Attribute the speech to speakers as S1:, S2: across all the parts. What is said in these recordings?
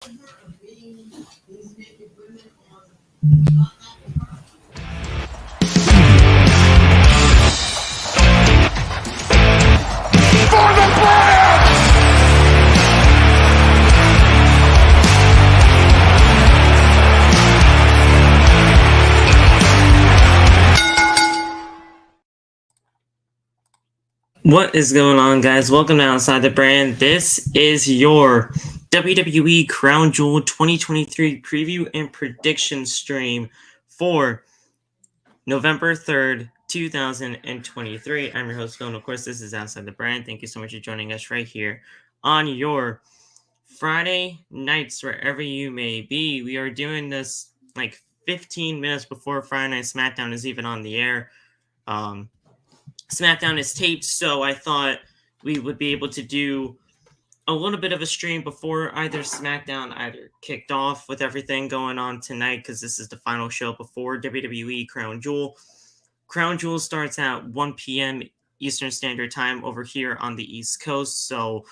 S1: What is going on, guys? Welcome to Outside the Brand. This is your WWE Crown Jewel 2023 preview and prediction stream for November 3rd, 2023. I'm your host, Phil, and of course, this is Outside the Brand. Thank you so much for joining us right here on your Friday nights, wherever you may be. We are doing this like 15 minutes before Friday Night SmackDown is even on the air. SmackDown is taped, so I thought we would be able to do a little bit of a stream before either SmackDown kicked off with everything going on tonight, because this is the final show before WWE Crown Jewel. Crown Jewel starts at 1 p.m. Eastern Standard Time over here on the East Coast, so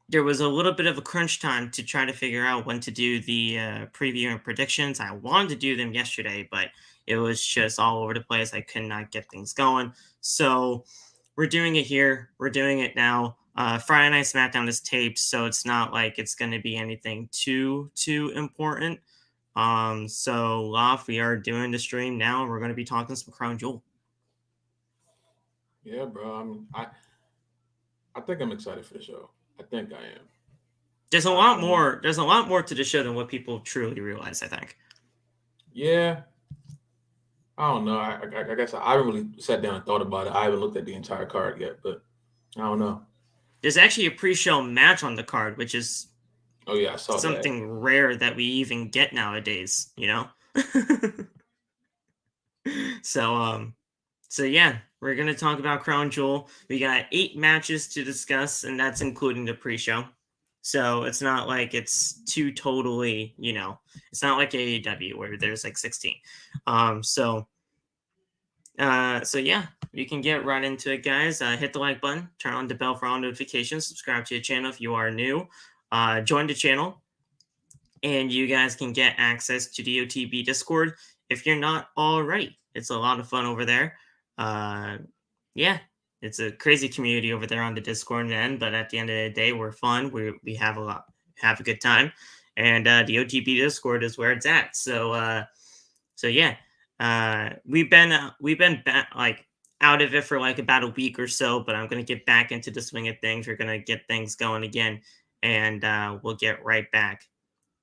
S1: there was a little bit of a crunch time to try to figure out when to do the preview and predictions. I wanted to do them yesterday, but it was just all over the place. I could not get things going. So we're doing it here. We're doing it now. Friday Night SmackDown is taped, so it's not like it's going to be anything too important. So we are doing the stream now, and we're going to be talking some Crown Jewel.
S2: Yeah, bro. I think I'm excited for the show. I think I am.
S1: There's a lot more. There's a lot more to the show than what people truly realize, I think.
S2: Yeah. I don't know. I guess I haven't really sat down and thought about it. I haven't looked at the entire card yet, but I don't know.
S1: There's actually a pre-show match on the card, which is
S2: I saw
S1: something rare that we even get nowadays, you know? So yeah, we're going to talk about Crown Jewel. We got 8 matches to discuss, and that's including the pre-show. So it's not like it's too totally, it's not like AEW where there's like 16. So yeah, you can get right into it, guys. Hit the like button, turn on the bell for all notifications, subscribe to the channel if you are new, join the channel, and you guys can get access to the OTB Discord if you're not already. It's a lot of fun over there. Yeah, it's a crazy community over there on the Discord end, but at the end of the day, we're fun. We have a good time, and the OTB Discord is where it's at. So yeah, we've been out of it for like about a week or so, but I'm gonna get back into the swing of things. We're gonna get things going again, and we'll get right back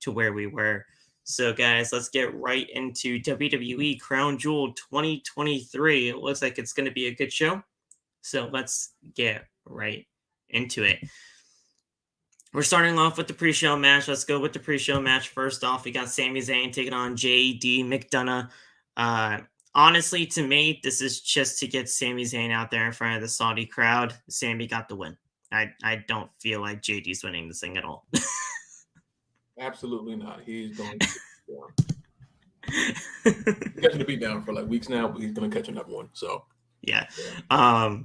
S1: to where we were. So, guys, let's get right into WWE Crown Jewel 2023. It looks like it's going to be a good show. So let's get right into it. We're starting off with the pre-show match. Let's go with the pre-show match. First off, we got Sami Zayn taking on J.D. McDonough. Honestly, to me, this is just to get Sami Zayn out there in front of the Saudi crowd. Sami got the win. I don't feel like JD's winning this thing at all.
S2: Absolutely not. He's going to he's catching the beat down for like weeks now, but he's going to catch another one. So
S1: yeah. I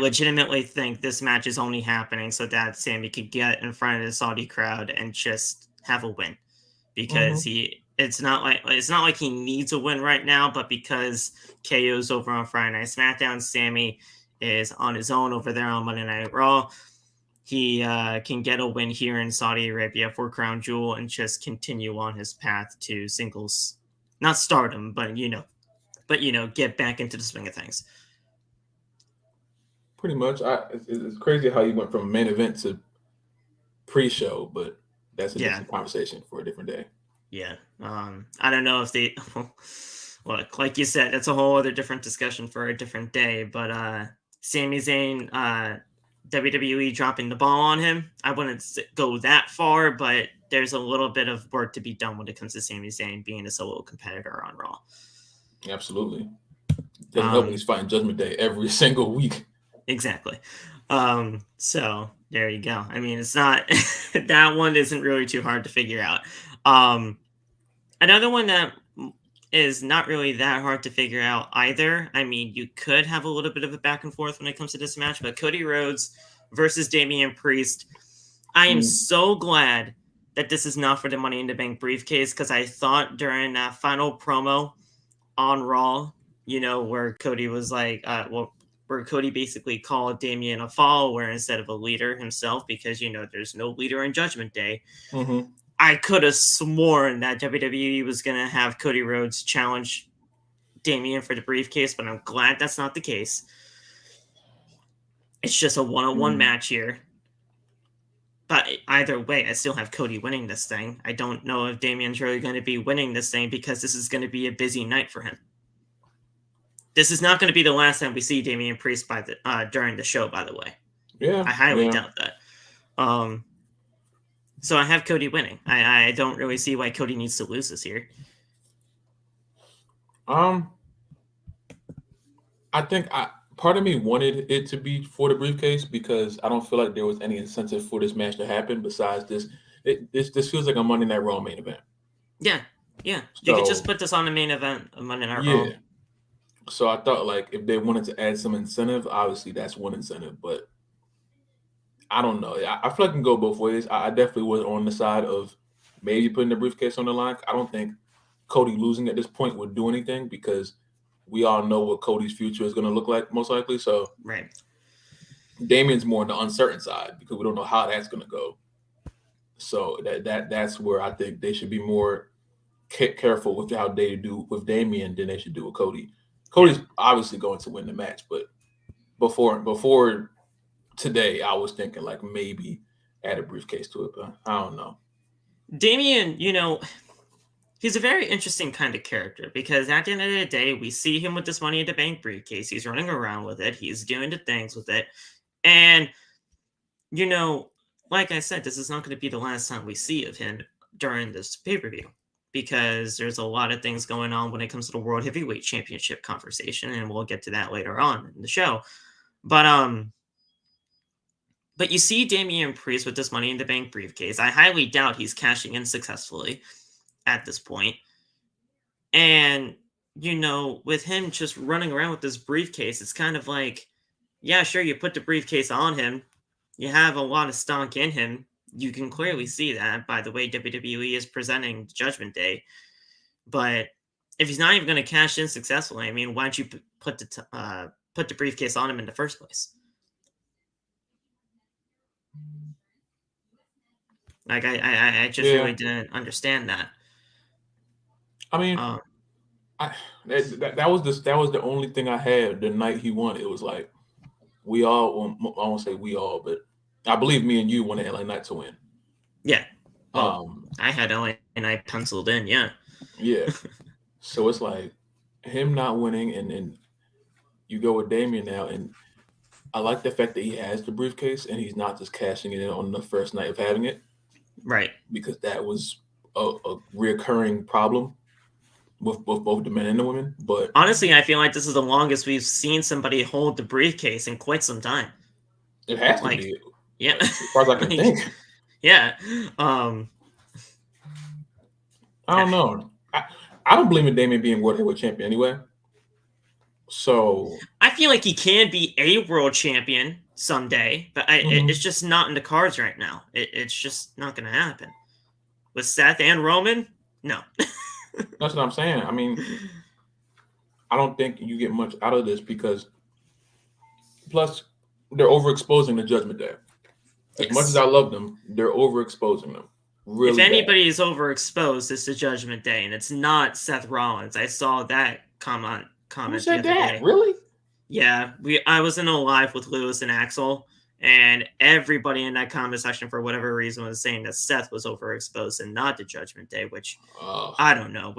S1: legitimately think this match is only happening so that Sami could get in front of the Saudi crowd and just have a win, because it's not like he needs a win right now, but because KO's over on Friday Night SmackDown, Sami is on his own over there on Monday Night Raw. He can get a win here in Saudi Arabia for Crown Jewel and just continue on his path to singles, not stardom, but get back into the swing of things.
S2: Pretty much. It's crazy how he went from main event to pre-show, but that's a different conversation for a different day.
S1: Yeah. I don't know if they, look, like you said, it's a whole other different discussion for a different day, but Sami Zayn, WWE dropping the ball on him. I wouldn't go that far, but there's a little bit of work to be done when it comes to Sami Zayn being a solo competitor on Raw.
S2: Absolutely. Doesn't help when he's fighting Judgment Day every single week.
S1: Exactly. So there you go. I mean, it's not that one isn't really too hard to figure out. Another one that is not really that hard to figure out either. I mean, you could have a little bit of a back and forth when it comes to this match, but Cody Rhodes versus Damian Priest. I am so glad that this is not for the Money in the Bank briefcase, because I thought during that final promo on Raw, where Cody was like, where Cody basically called Damian a follower instead of a leader himself, because, there's no leader in Judgment Day.
S2: Mm-hmm.
S1: I could have sworn that WWE was going to have Cody Rhodes challenge Damian for the briefcase, but I'm glad that's not the case. It's just a one-on-one match here. But either way, I still have Cody winning this thing. I don't know if Damian's really going to be winning this thing, because this is going to be a busy night for him. This is not going to be the last time we see Damian Priest during the show, by the way.
S2: Yeah.
S1: I highly doubt that. So I have Cody winning. I don't really see why Cody needs to lose this year.
S2: I think part of me wanted it to be for the briefcase, because I don't feel like there was any incentive for this match to happen besides this. This feels like a Monday Night Raw main event.
S1: Yeah. You could just put this on the main event of Monday Night Raw.
S2: So I thought, like, if they wanted to add some incentive, obviously that's one incentive, but I don't know. I feel like it can go both ways. I definitely was on the side of maybe putting the briefcase on the line. I don't think Cody losing at this point would do anything, because we all know what Cody's future is going to look like, most likely. So
S1: right.
S2: Damian's more on the uncertain side, because we don't know how that's going to go. So that's where I think they should be more careful with how they do with Damian than they should do with Cody. Cody's obviously going to win the match, but before today, I was thinking like maybe add a briefcase to it, but I don't know.
S1: Damian, he's a very interesting kind of character, because at the end of the day, we see him with this Money in the Bank briefcase. He's running around with it. He's doing the things with it. And, like I said, this is not going to be the last time we see of him during this pay-per-view, because there's a lot of things going on when it comes to the World Heavyweight Championship conversation, and we'll get to that later on in the show. But you see Damian Priest with this Money in the Bank briefcase. I highly doubt he's cashing in successfully at this point. And, with him just running around with this briefcase, it's kind of like, yeah, sure, you put the briefcase on him. You have a lot of stock in him. You can clearly see that by the way WWE is presenting Judgment Day. But if he's not even going to cash in successfully, I mean, why don't you put the briefcase on him in the first place? Like, I just really didn't understand that.
S2: I mean, that was the only thing I had the night he won. It was like, we all, I won't say we all, but I believe me and you wanted LA Knight to win.
S1: Yeah. I had LA Knight penciled in, yeah.
S2: Yeah. So it's like him not winning, and then you go with Damian now, and I like the fact that he has the briefcase and he's not just cashing it in on the first night of having it.
S1: Right.
S2: Because that was a reoccurring problem with both the men and the women. But
S1: honestly, I feel like this is the longest we've seen somebody hold the briefcase in quite some time.
S2: It has to be.
S1: Yeah.
S2: As far as I can think.
S1: Yeah.
S2: I don't know. I don't believe in Damian being World Heavyweight Champion anyway. So
S1: I feel like he can be a world champion someday, but it's just not in the cards right now. It's just not going to happen. With Seth and Roman, no.
S2: That's what I'm saying. I mean, I don't think you get much out of this, because plus they're overexposing the Judgment Day. As much as I love them, they're overexposing them. Really
S1: if anybody is overexposed, it's the Judgment Day, and it's not Seth Rollins. I saw that comment.
S2: Who said that? Really?
S1: Yeah, I was in a live with Lewis and Axel, and everybody in that comment section, for whatever reason, was saying that Seth was overexposed and not the Judgment Day, which I don't know.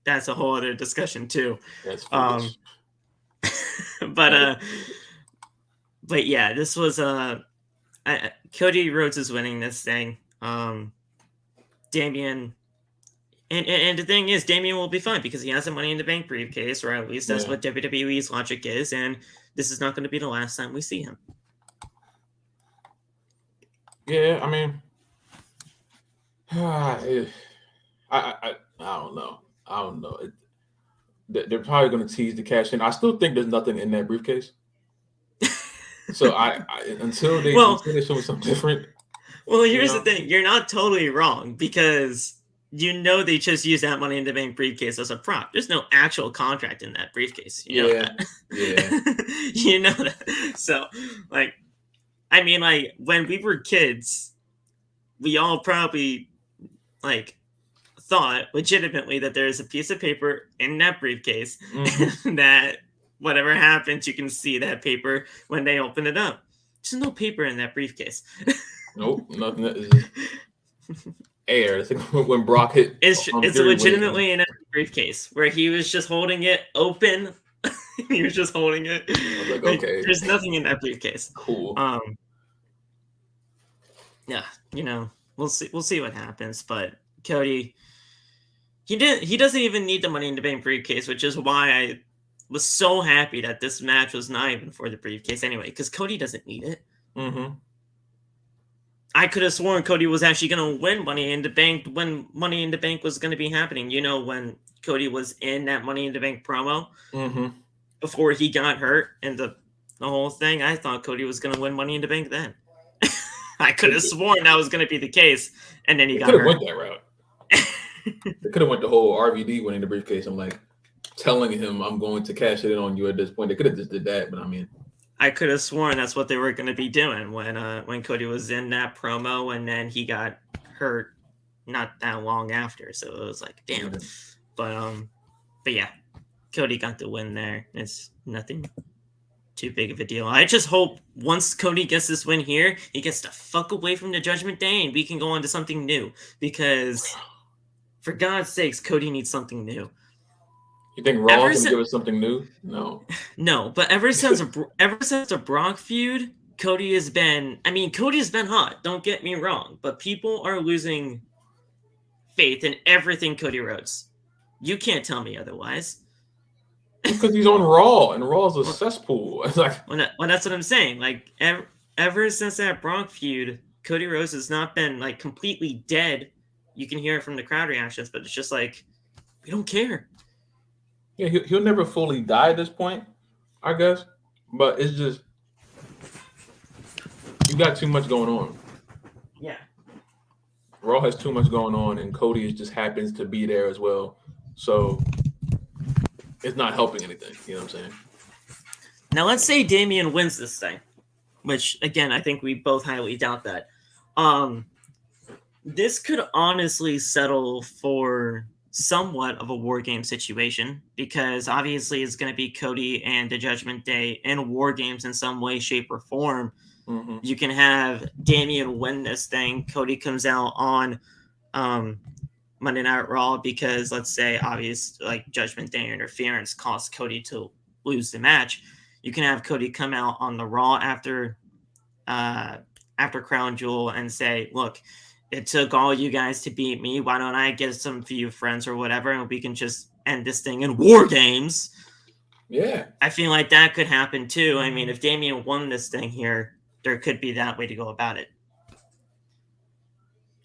S1: That's a whole other discussion too.
S2: That's
S1: but yeah, this was Cody Rhodes is winning this thing. Damian. And the thing is, Damian will be fine because he has a Money in the Bank briefcase, or at least that's what WWE's logic is, and this is not going to be the last time we see him.
S2: Yeah, I mean, I don't know. I don't know. They're probably going to tease the cash in. I still think there's nothing in that briefcase. So until they show something different.
S1: Well, here's the thing. You're not totally wrong because they just use that Money in the Bank briefcase as a prop. There's no actual contract in that briefcase. You know that.
S2: Yeah.
S1: You know that. So, like, I mean, like, when we were kids, we all probably, like, thought legitimately that there's a piece of paper in that briefcase and that whatever happens, you can see that paper when they open it up. There's no paper in that briefcase.
S2: Nope, nothing. Air. It's like when Brock hit.
S1: It's legitimately in a briefcase where he was just holding it open. He was just holding it.
S2: I was like, okay.
S1: There's nothing in that briefcase.
S2: Cool.
S1: Yeah, we'll see what happens. But Cody, he doesn't even need the Money in the Bank briefcase, which is why I was so happy that this match was not even for the briefcase anyway, because Cody doesn't need it. I could have sworn Cody was actually going to win Money in the Bank when Money in the Bank was going to be happening. When Cody was in that Money in the Bank promo before he got hurt and the whole thing, I thought Cody was going to win Money in the Bank then. I could have sworn that was going to be the case, and then he got hurt.
S2: Could have went that route. They could have went the whole RVD winning the briefcase. I'm like telling him I'm going to cash it in on you at this point. They could have just did that, but I mean.
S1: I could have sworn that's what they were going to be doing when Cody was in that promo, and then he got hurt not that long after. So it was like, damn. But yeah, Cody got the win there. It's nothing too big of a deal. I just hope once Cody gets this win here, he gets the fuck away from the Judgment Day, and we can go on to something new. Because for God's sakes, Cody needs something new.
S2: You think Raw can give us something new?
S1: No, but ever since the Brock feud, Cody has been hot. Don't get me wrong, but people are losing faith in everything Cody Rhodes. You can't tell me otherwise.
S2: Because he's on Raw, and Raw's a cesspool. It's like,
S1: well, that's what I'm saying. Like ever since that Brock feud, Cody Rhodes has not been like completely dead. You can hear it from the crowd reactions, but it's just like we don't care.
S2: Yeah, he'll never fully die at this point, I guess. But it's just you got too much going on.
S1: Yeah.
S2: Raw has too much going on, and Cody just happens to be there as well. So it's not helping anything. You know what I'm saying?
S1: Now let's say Damian wins this thing, which again I think we both highly doubt that. This could honestly settle for somewhat of a war game situation because obviously it's going to be Cody and the Judgment Day in war games in some way, shape, or form. You can have Damian win this thing. Cody comes out on Monday Night Raw because let's say like Judgment Day interference caused Cody to lose the match. You can have Cody come out on the Raw after Crown Jewel and say, look, it took all you guys to beat me. Why don't I get some few friends or whatever, and we can just end this thing in war games?
S2: Yeah.
S1: I feel like that could happen too. I mean, if Damian won this thing here, there could be that way to go about it.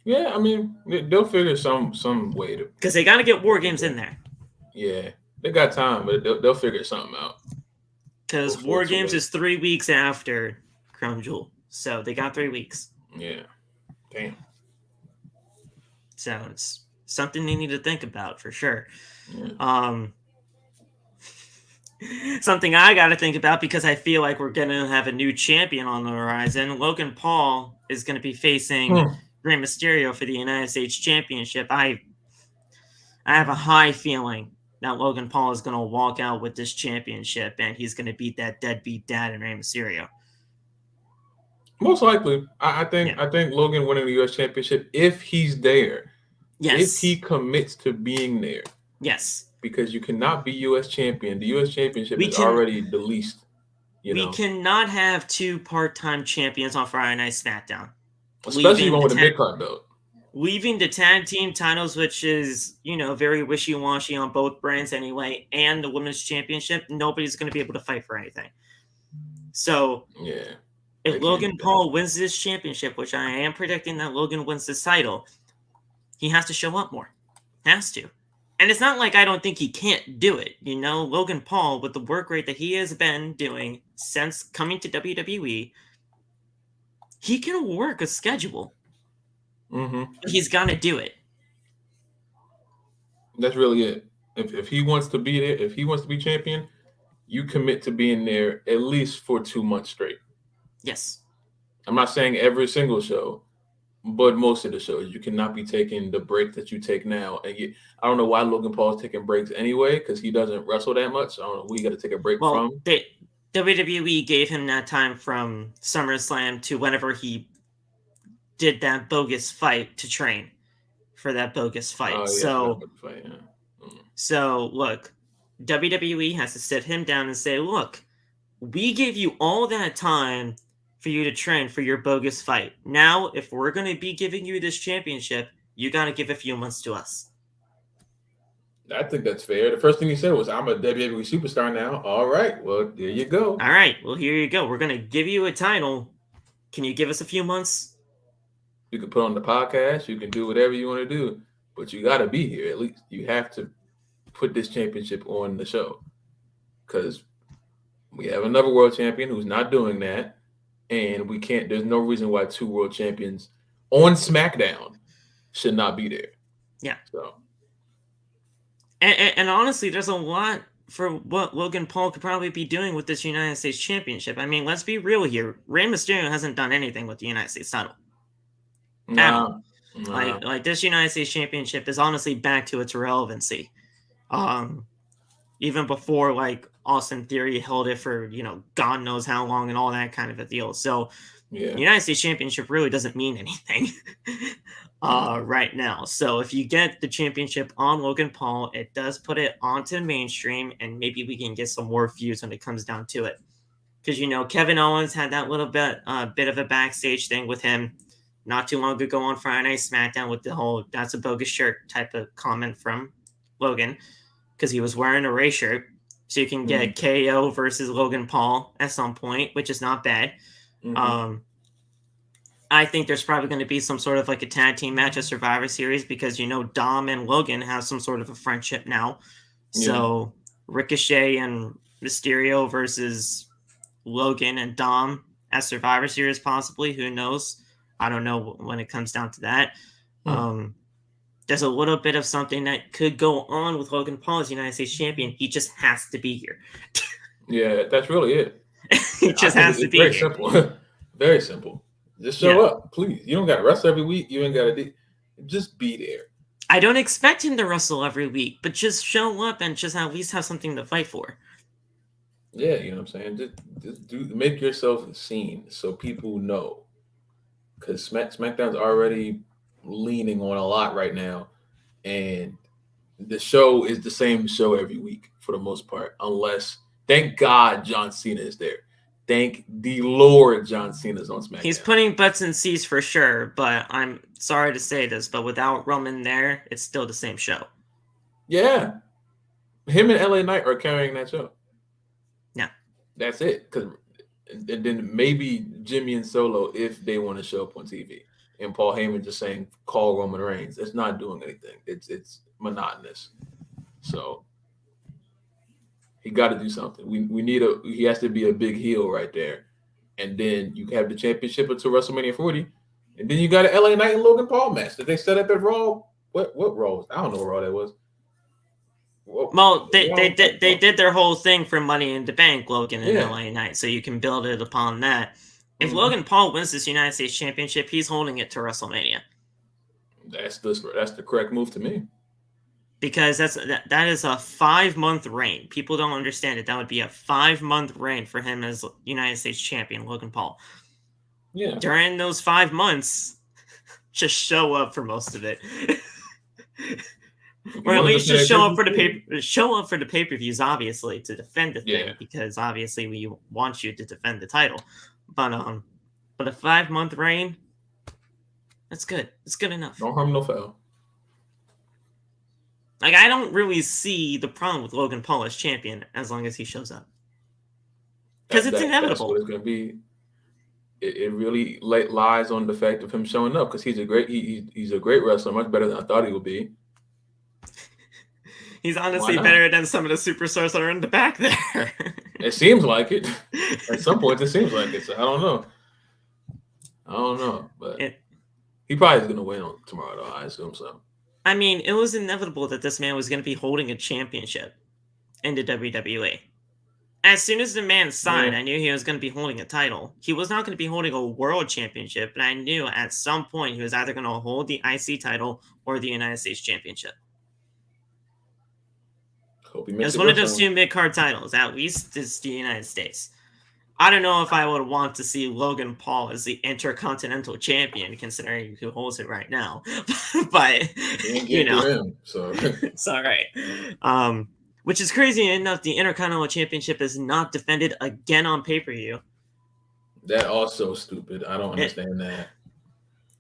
S2: Yeah, I mean, they'll figure some way to.
S1: Because they got to get war games in there.
S2: Yeah, they got time, but they'll figure something out.
S1: Because war games is 3 weeks after Crown Jewel, so they got 3 weeks.
S2: Yeah. Damn.
S1: So it's something they need to think about for sure.
S2: Yeah.
S1: Something I got to think about because I feel like we're going to have a new champion on the horizon. Logan Paul is going to be facing Rey Mysterio for the United States Championship. I have a high feeling that Logan Paul is going to walk out with this championship and he's going to beat that deadbeat dad and Rey Mysterio.
S2: Most likely. I think Logan winning the U.S. Championship, if he's there.
S1: Yes.
S2: If he commits to being there.
S1: Yes.
S2: Because you cannot be U.S. champion. The U.S. Championship is already the least.
S1: We cannot have 2 part-time champions on Friday Night SmackDown.
S2: Especially one with a mid-card belt.
S1: Leaving the tag team titles, which is, very wishy-washy on both brands anyway, and the women's championship, nobody's going to be able to fight for anything. So,
S2: yeah.
S1: If Logan Paul wins this championship, which I am predicting that Logan wins this title, he has to show up more. Has to. And it's not like I don't think he can't do it. Logan Paul, with the work rate that he has been doing since coming to WWE, he can work a schedule. But he's gonna do it.
S2: That's really it. If he wants to be there, if he wants to be champion, you commit to being there at least for 2 months straight.
S1: Yes.
S2: I'm not saying every single show, but most of the shows. You cannot be taking the break that you take now. And I don't know why Logan Paul is taking breaks anyway, because he doesn't wrestle that much. I don't know who you got to take a break from.
S1: WWE gave him that time from SummerSlam to whenever he did that bogus fight to train for that bogus fight.
S2: Oh, yeah.
S1: So look, WWE has to sit him down and say, look, we gave you all that time for you to train for your bogus fight. Now, if we're going to be giving you this championship, you got to give a few months to us.
S2: I think that's fair. The first thing he said was, I'm a WWE superstar now. All right. Well, there you go.
S1: All right. Well, here you go. We're going to give you a title. Can you give us a few months?
S2: You can put on the podcast. You can do whatever you want to do. But you got to be here at least. You have to put this championship on the show. Because we have another world champion who's not doing that. And we can't, there's no reason why 2 world champions on SmackDown should not be there.
S1: Yeah.
S2: So.
S1: And honestly, there's a lot for what Logan Paul could probably be doing with this United States Championship. I mean, let's be real here. Rey Mysterio hasn't done anything with the United States title.
S2: Nah.
S1: Like this United States Championship is honestly back to its relevancy. Even before like Austin Theory held it for, God knows how long and all that kind of a deal. So the United States Championship really doesn't mean anything right now. So if you get the championship on Logan Paul, it does put it onto the mainstream, and maybe we can get some more views when it comes down to it. Because, Kevin Owens had that little bit of a backstage thing with him not too long ago on Friday Night SmackDown with the whole "that's a bogus shirt" type of comment from Logan, because he was wearing a Rey shirt. So you can get KO versus Logan Paul at some point, which is not bad. I think there's probably going to be some sort of like a tag team match at Survivor Series because, Dom and Logan have some sort of a friendship now. Yeah. So Ricochet and Mysterio versus Logan and Dom at Survivor Series, possibly. Who knows? I don't know when it comes down to that. There's a little bit of something that could go on with Logan Paul as United States champion. He just has to be here.
S2: Yeah, that's really it.
S1: He just has to be
S2: very
S1: here.
S2: Simple. Very simple. Just show up, please. You don't got to wrestle every week. You ain't got to just be there.
S1: I don't expect him to wrestle every week, but just show up and just at least have something to fight for.
S2: Yeah, you know what I'm saying? Just make yourself seen so people know. Because SmackDown's already leaning on a lot right now, and the show is the same show every week for the most part, unless, thank God, John Cena is there. Thank the Lord John Cena's on SmackDown.
S1: He's putting butts in seats for sure, but I'm sorry to say this, but without Roman there, it's still the same show.
S2: Yeah. Him and LA Knight are carrying that show.
S1: Yeah. That's
S2: it. And then maybe Jimmy and Solo if they want to show up on TV. And Paul Heyman just saying, call Roman Reigns. It's not doing anything. It's monotonous. So he got to do something. He has to be a big heel right there. And then you have the championship until WrestleMania 40. And then you got an LA Knight and Logan Paul match that they set up at Raw. What Raw? I don't know what Raw that was.
S1: Well, they did their whole thing for Money in the Bank, Logan and LA Knight, so you can build it upon that. If Logan Paul wins this United States Championship, he's holding it to WrestleMania.
S2: That's the correct move to me.
S1: Because that is a 5-month reign. People don't understand it. That would be a 5-month reign for him as United States champion, Logan Paul.
S2: Yeah.
S1: During those 5 months, just show up for most of it. Or at least just show up for the pay-per-views, obviously, to defend the thing, because obviously we want you to defend the title. But a 5-month reign, that's good. It's good enough.
S2: No harm, no foul.
S1: Like, I don't really see the problem with Logan Paul as champion as long as he shows up. Because it's inevitable.
S2: That's what it's going to be. It really lies on the fact of him showing up, because he's a great wrestler, much better than I thought he would be.
S1: He's honestly better than some of the superstars that are in the back there.
S2: It seems like it. At some point, it seems like it. So I don't know. But He probably is going to win on tomorrow, though. I assume so.
S1: I mean, it was inevitable that this man was going to be holding a championship in the WWE. As soon as the man signed, I knew he was going to be holding a title. He was not going to be holding a world championship, but I knew at some point he was either going to hold the IC title or the United States Championship.
S2: Hope he
S1: It
S2: makes
S1: was
S2: it
S1: one of
S2: work
S1: those
S2: for him.
S1: two mid-card titles. At least it's the United States. I don't know if I would want to see Logan Paul as the Intercontinental Champion, considering who holds it right now. But,
S2: He ain't
S1: you
S2: getting
S1: know,
S2: through him, so
S1: it's all right. Which is crazy enough, the Intercontinental Championship is not defended again on pay-per-view.
S2: that also stupid. I don't understand that.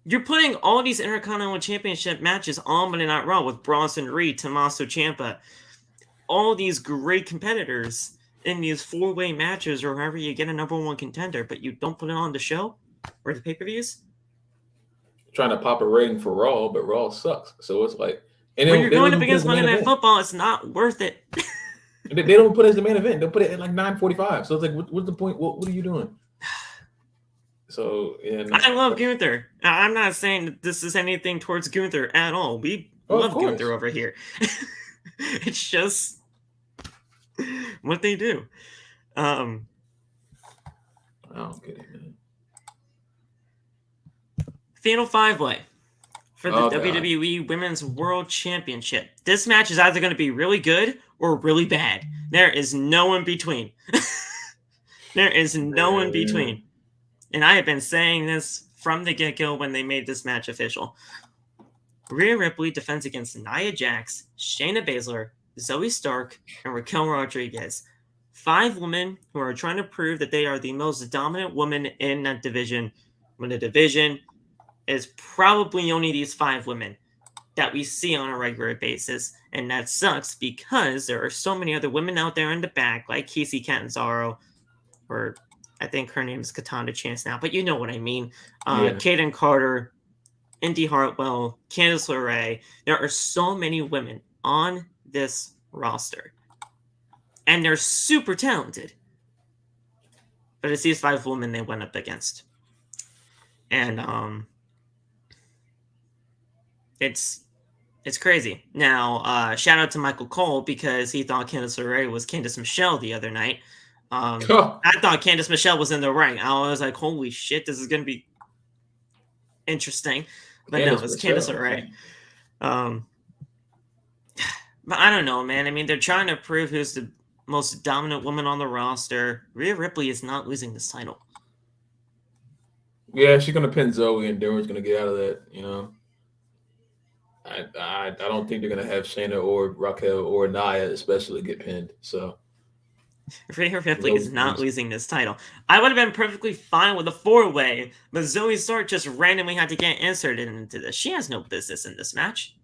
S1: You're putting all these Intercontinental Championship matches on Monday Night Raw with Bronson Reed, Tommaso Ciampa, all these great competitors in these four-way matches or however you get a number one contender, but you don't put it on the show or the pay-per-views?
S2: Trying to pop a rating for Raw, but Raw sucks. So it's like, and
S1: When you're
S2: they
S1: going
S2: don't
S1: up
S2: even put it as
S1: against
S2: the main
S1: Monday Night
S2: event.
S1: Football, it's not worth it.
S2: They don't put it as the main event. They'll put it at like 9:45. So it's like, what's the point? What are you doing? So
S1: I love Gunther. I'm not saying that this is anything towards Gunther at all. We love Gunther over here. It's just what they do.
S2: I don't get it, man.
S1: Fatal 5-way for the WWE Women's World Championship. This match is either going to be really good or really bad. There is no in between. There is no in between. And I have been saying this from the get-go when they made this match official. Rhea Ripley defends against Nia Jax, Shayna Baszler, Zoe Stark, and Raquel Rodriguez. 5 women who are trying to prove that they are the most dominant women in that division, when the division is probably only these 5 women that we see on a regular basis. And that sucks because there are so many other women out there in the back, like Casey Catanzaro, or I think her name is Katana Chance now, but you know what I mean. Kaden Carter, Indy Hartwell, Candice LeRae. There are so many women on this roster. And they're super talented. But it's these 5 women they went up against. And it's crazy. Now, shout out to Michael Cole because he thought Candice LeRae was Candice Michelle the other night. I thought Candice Michelle was in the ring. I was like, holy shit, this is going to be interesting. But no, it's Candice LeRae. But I don't know, man. I mean, they're trying to prove who's the most dominant woman on the roster. Rhea Ripley is not losing this title.
S2: Yeah, she's going to pin Zoe and Denver's going to get out of that, you know. I don't think they're going to have Shayna or Raquel or Nia especially get pinned. So
S1: Rhea Ripley is not losing this title. I would have been perfectly fine with a 4-way, but Zoe Stark just randomly had to get inserted into this. She has no business in this match.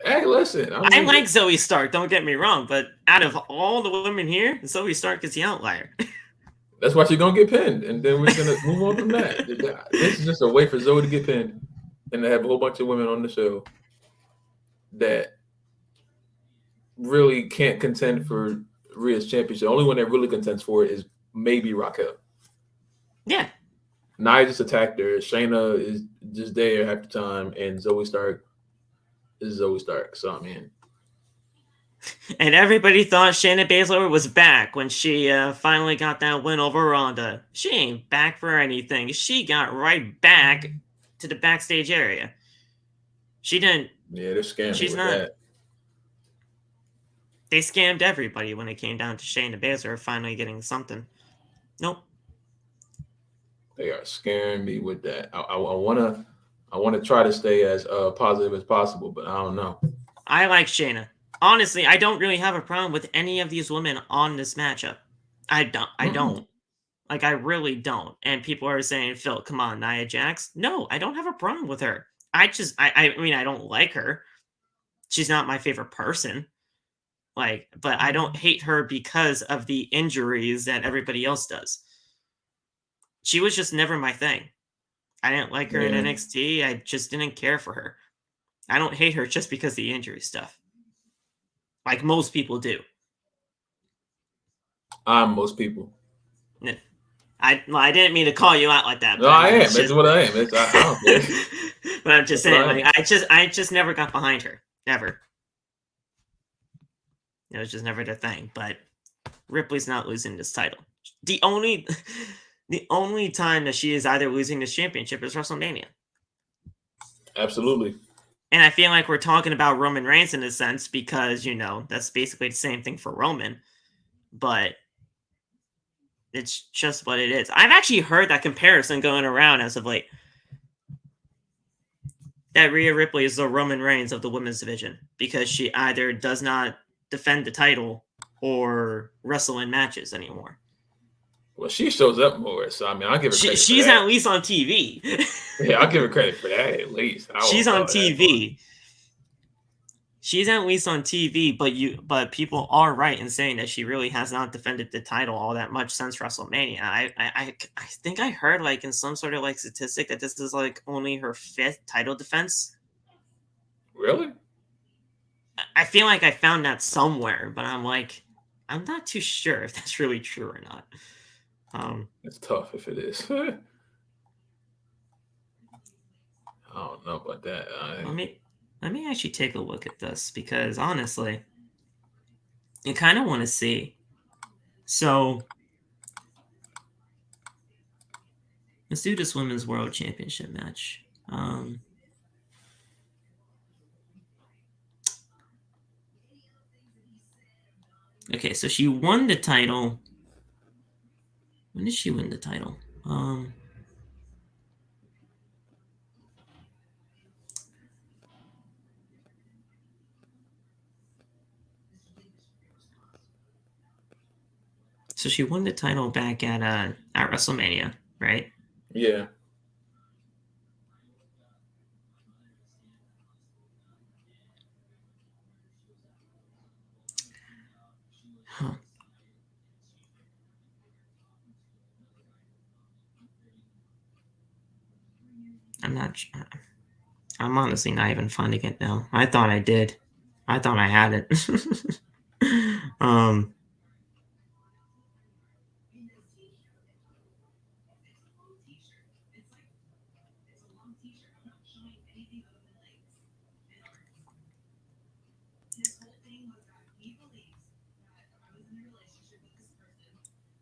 S2: Hey, listen.
S1: I like Zoe Stark, don't get me wrong, but out of all the women here, Zoe Stark is the outlier.
S2: That's why she's going to get pinned, and then we're going to move on from that. This is just a way for Zoe to get pinned and to have a whole bunch of women on the show that really can't contend for Rhea's championship. The only one that really contends for it is maybe Raquel.
S1: Yeah.
S2: Nia just attacked her. Shayna is just there half the time, and Zoe Stark is Zoe Stark. So, I mean.
S1: And everybody thought Shayna Baszler was back when she finally got that win over Ronda. She ain't back for anything. She got right back to the backstage area. She didn't.
S2: Yeah, they're scamming
S1: She's
S2: with
S1: not.
S2: that.
S1: They scammed everybody when it came down to Shayna Baszler finally getting something. Nope.
S2: They are scaring me with that. I want to try to stay as positive as possible, but I don't know.
S1: I like Shayna. Honestly, I don't really have a problem with any of these women on this matchup. I don't. Like, I really don't. And people are saying, Phil, come on, Nia Jax. No, I don't have a problem with her. I mean, I don't like her. She's not my favorite person. Like, but I don't hate her because of the injuries that everybody else does. She was just never my thing. I didn't like her in NXT. I just didn't care for her. I don't hate her just because of the injury stuff. Like most people do.
S2: I'm most people.
S1: Yeah. I didn't mean to call you out like that.
S2: No, I am. That's what I am. I don't care.
S1: But I'm just saying, like, I just never got behind her. Never. It was just never the thing. But Ripley's not losing this title. The only time that she is either losing this championship is WrestleMania.
S2: Absolutely.
S1: And I feel like we're talking about Roman Reigns in a sense because, that's basically the same thing for Roman. But it's just what it is. I've actually heard that comparison going around as of late. That Rhea Ripley is the Roman Reigns of the women's division because she either does not defend the title or wrestle in matches anymore.
S2: Well, she shows up more, so I mean, I'll give her credit.
S1: She's at least on TV.
S2: Yeah, I'll give her credit for that at least.
S1: She's on TV. She's at least on TV, but people are right in saying that she really has not defended the title all that much since WrestleMania. I think I heard like in some sort of like statistic that this is like only her 5th title defense.
S2: Really?
S1: I feel like I found that somewhere, but I'm not too sure if that's really true or not.
S2: It's tough if it is. I don't know about that.
S1: Let me actually take a look at this because honestly, I kind of want to see. So let's do this Women's World Championship match. Okay, so she won the title. When did she win the title? So she won the title back at WrestleMania, right?
S2: Yeah.
S1: Huh. I'm honestly not even finding it now. I thought I did. I thought I had it.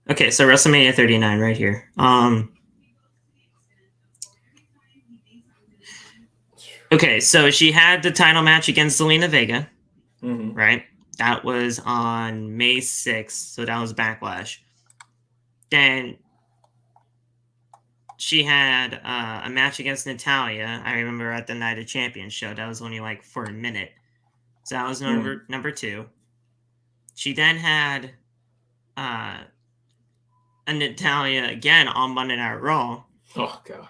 S1: Okay, so WrestleMania 39 right here. Okay, so she had the title match against Zelina Vega, right? That was on May 6th, so that was Backlash. Then she had a match against Natalya. I remember at the Night of Champions show. That was only like for a minute. So that was number 2. She then had a Natalya again on Monday Night Raw.
S2: Oh God.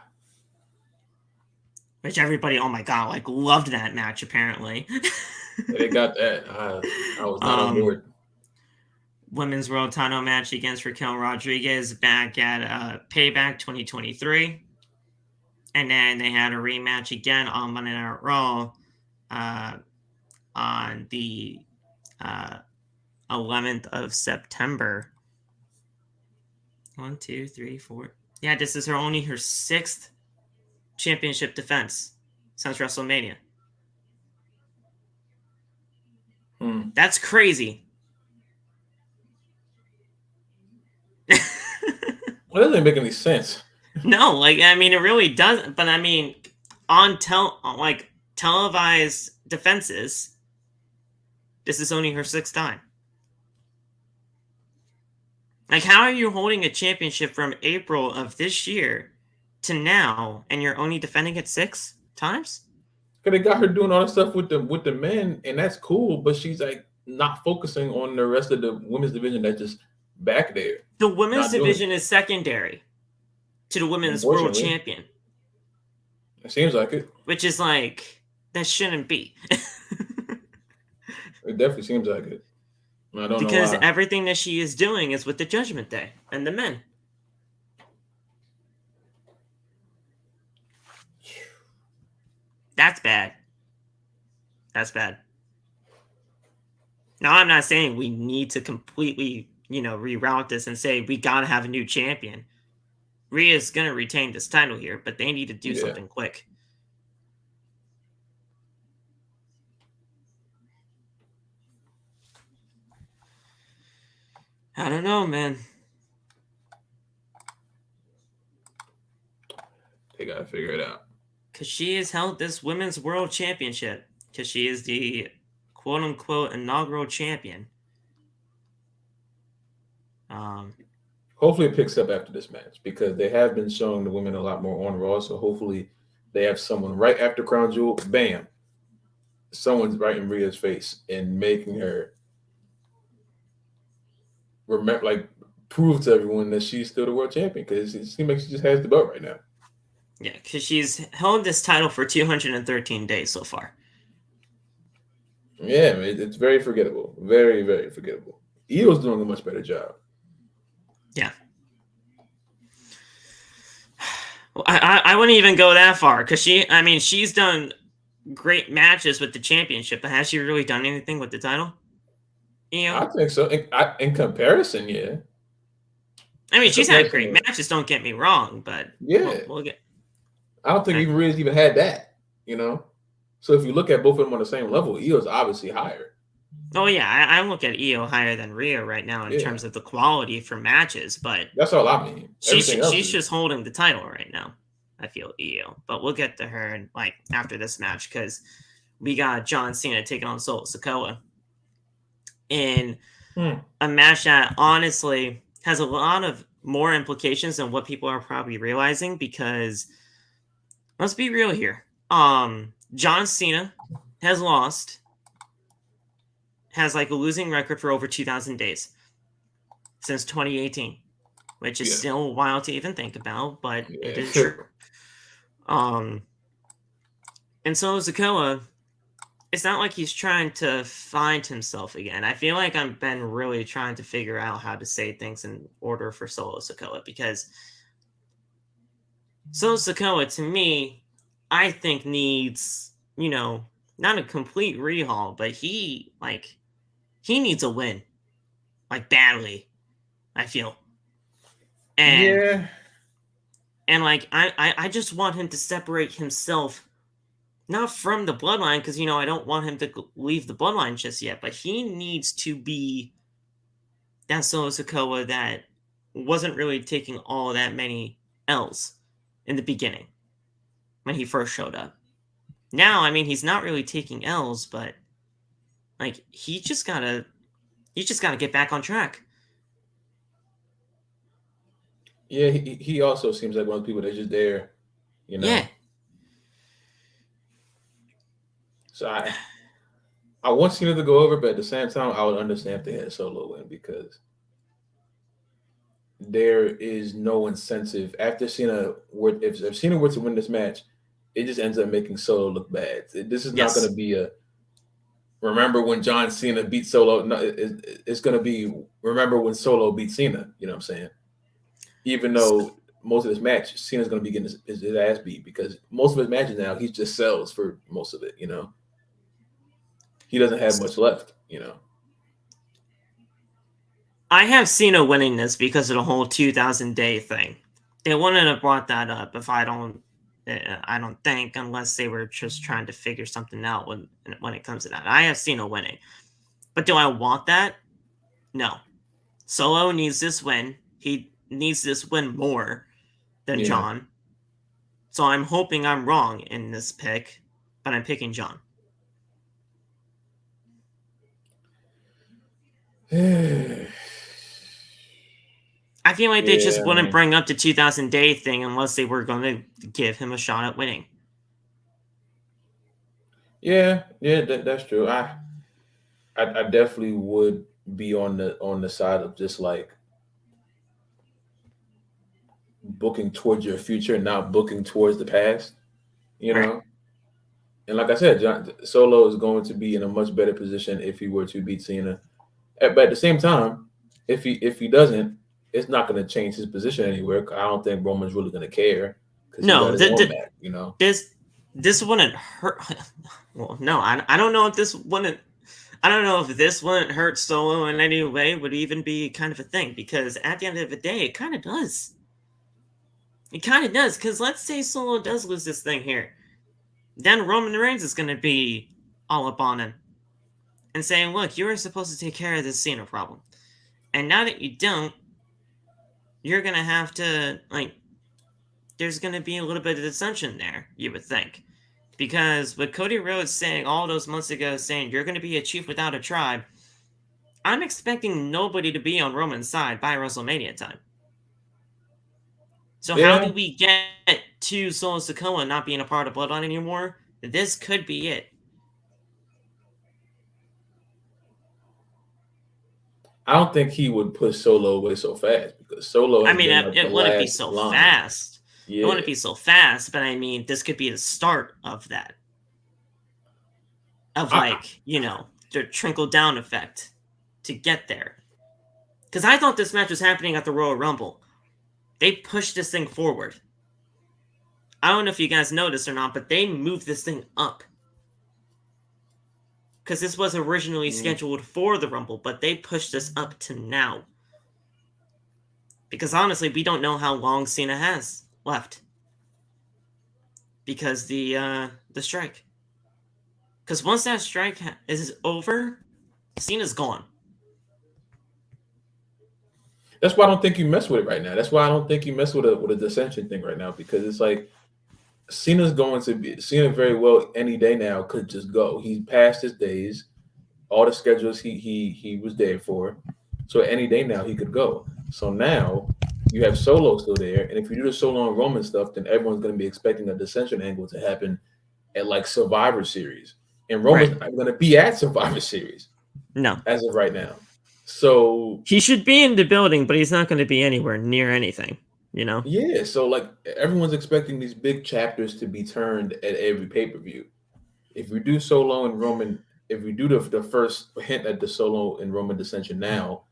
S1: Which everybody, oh my God, like loved that match apparently.
S2: They got that. I was not on board.
S1: Women's World Title match against Raquel Rodriguez back at Payback 2023. And then they had a rematch again on Monday Night Raw on the 11th of September. 1, 2, 3, 4. Yeah, this is only her 6th championship defense since WrestleMania. That's crazy.
S2: Well, that doesn't make any sense.
S1: No, like I mean, it really doesn't. But I mean, on televised defenses, this is only her 6th time. Like, how are you holding a championship from April of this year to now, and you're only defending it 6 times?
S2: Because they got her doing all that stuff with the men, and that's cool. But she's like not focusing on the rest of the women's division that's just back there.
S1: The women's division is secondary to the women's world champion.
S2: It seems like it.
S1: Which is like, that shouldn't be.
S2: It definitely seems like it. I don't know why.
S1: Because everything that she is doing is with the Judgment Day and the men. That's bad. That's bad. Now, I'm not saying we need to completely, reroute this and say we got to have a new champion. Rhea's going to retain this title here, but they need to do something quick. I don't know, man.
S2: They got to figure it out.
S1: Because she has held this Women's World Championship. Because she is the quote-unquote inaugural champion.
S2: Hopefully it picks up after this match, because they have been showing the women a lot more on Raw. So hopefully they have someone right after Crown Jewel, bam, someone's right in Rhea's face and making her remember, like, prove to everyone that she's still the world champion, because it seems like she just has the belt right now.
S1: Yeah, because she's held this title for 213 days so far.
S2: Yeah, it's very forgettable. Very, very forgettable. Io's doing a much better job.
S1: Yeah. Well, I wouldn't even go that far, because she's done great matches with the championship, but has she really done anything with the title?
S2: I think so. In comparison, yeah.
S1: I mean, she's had great matches, don't get me wrong, but
S2: yeah,
S1: we'll get.
S2: I don't think even Rhea's even had that, So if you look at both of them on the same level, Io's obviously higher.
S1: Oh yeah, I look at Io higher than Rhea right now in terms of the quality for matches, but
S2: that's all I mean.
S1: She's just holding the title right now. I feel Io, but we'll get to her after this match, because we got John Cena taking on Solo Sikoa in a match that honestly has a lot of more implications than what people are probably realizing, because let's be real here. John Cena has lost, has a losing record for over 2,000 days since 2018, which is still wild to even think about, but it is true. And so Sikoa, it's not like he's trying to find himself again. I feel like I've been really trying to figure out how to say things in order for Solo Sikoa, because Solo Sikoa, to me, I think needs, not a complete rehaul, but he needs a win, badly, I feel. And I just want him to separate himself, not from the Bloodline, because, I don't want him to leave the Bloodline just yet, but he needs to be that Solo Sikoa that wasn't really taking all that many L's in the beginning when he first showed up. Now, he's not really taking L's, but he just gotta get back on track.
S2: Yeah, he also seems like one of the people that's just there,
S1: Yeah.
S2: So I want Cena to go over, but at the same time, I would understand if they had Solo win, because there is no incentive after Cena. If Cena were to win this match, it just ends up making Solo look bad. This is not going to be a remember when John Cena beat Solo. No, it's going to be remember when Solo beat Cena. You know what I'm saying? Even though most of this match, Cena's going to be getting his ass beat, because most of his matches now, he just sells for most of it. He doesn't have much left.
S1: I have Cena winning this because of the whole 2,000-day thing. They wouldn't have brought that up if I don't think, unless they were just trying to figure something out when it comes to that. I have Cena winning. But do I want that? No. Solo needs this win. He needs this win more than John. So I'm hoping I'm wrong in this pick, but I'm picking John. I feel like they just wouldn't bring up the 2,000-day thing unless they were going to give him a shot at winning.
S2: Yeah, that's true. I definitely would be on the side of just booking towards your future, not booking towards the past.
S1: Right.
S2: And like I said, Solo is going to be in a much better position if he were to beat Cena. But at the same time, if he doesn't, it's not going to change his position anywhere. I don't think Roman's really going to care.
S1: No, this wouldn't hurt. Well, no, I don't know if this wouldn't. I don't know if this wouldn't hurt Solo in any way. Would even be kind of a thing, because at the end of the day, it kind of does. It kind of does, because let's say Solo does lose this thing here. Then Roman Reigns is going to be all up on him and saying, look, you were supposed to take care of this Cena problem. And now that you don't, you're going to have to, like, there's going to be a little bit of dissension there, you would think. Because with Cody Rhodes saying all those months ago, saying you're going to be a chief without a tribe, I'm expecting nobody to be on Roman's side by WrestleMania time. So how do we get to Solo Sikoa not being a part of Bloodline anymore? This could be it.
S2: I don't think he would push Solo away so fast, because Solo.
S1: I mean, it wouldn't be so fast.
S2: Yeah.
S1: It wouldn't be so fast, but I mean, this could be the start of that. Of the trickle down effect to get there. Because I thought this match was happening at the Royal Rumble. They pushed this thing forward. I don't know if you guys noticed or not, but they moved this thing up. Because this was originally scheduled for the Rumble, but they pushed this up to now. Because honestly, we don't know how long Cena has left. Because the strike. Because once that strike is over, Cena's gone.
S2: That's why I don't think you mess with it right now. That's why I don't think you mess with a dissension thing right now, because it's like Cena's going to be Cena very well any day now could just go. He's past his days, all the schedules he was there for. So any day now he could go. So now you have Solo still there, and if you do the Solo and Roman stuff, then everyone's going to be expecting a dissension angle to happen at like Survivor Series, and Roman's not going to be at Survivor Series.
S1: No,
S2: as of right now. So
S1: he should be in the building, but he's not going to be anywhere near anything.
S2: Yeah, so like everyone's expecting these big chapters to be turned at every pay-per-view. If we do Solo and Roman, if we do the first hint at the Solo and Roman dissension now,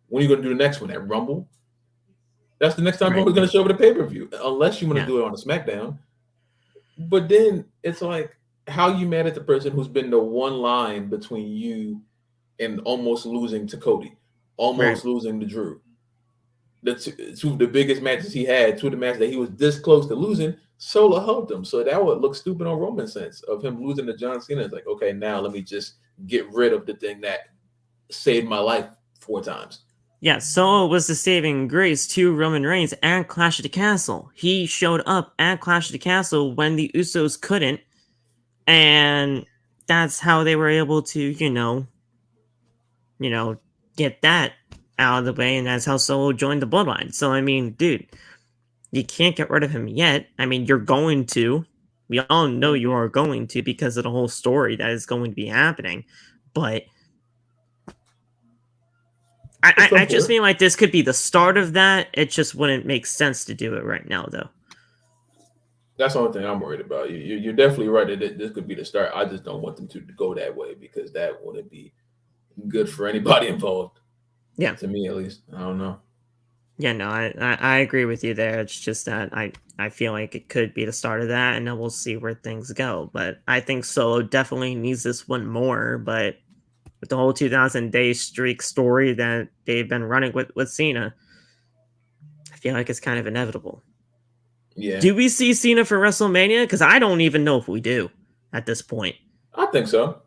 S2: when are you going to do the next one? At Rumble? That's the next time Roman's going to show up at a pay-per-view, unless you want to do it on a SmackDown. But then it's like, how are you mad at the person who's been the one line between you and almost losing to Cody, almost losing to Drew? Two of the biggest matches he had, two of the matches that he was this close to losing, Solo helped him. So that would look stupid on Roman's sense of him losing to John Cena. It's like, okay, now let me just get rid of the thing that saved my life 4 times.
S1: Yeah, Solo was the saving grace to Roman Reigns at Clash of the Castle. He showed up at Clash of the Castle when the Usos couldn't, and that's how they were able to, get that out of the way, and that's how Solo joined the Bloodline. So, I mean, dude, you can't get rid of him yet. I mean, you're going to. We all know you are going to because of the whole story that is going to be happening. But I just feel like this could be the start of that. It just wouldn't make sense to do it right now, though.
S2: That's the only thing I'm worried about. You're definitely right that this could be the start. I just don't want them to go that way, because that wouldn't be good for anybody involved.
S1: Yeah.
S2: To me, at least. I don't know.
S1: Yeah, no, I agree with you there. It's just that I feel like it could be the start of that, and then we'll see where things go. But I think Solo definitely needs this one more. But with the whole 2,000-day streak story that they've been running with Cena, I feel like it's kind of inevitable.
S2: Yeah.
S1: Do we see Cena for WrestleMania? Because I don't even know if we do at this point.
S2: I think so.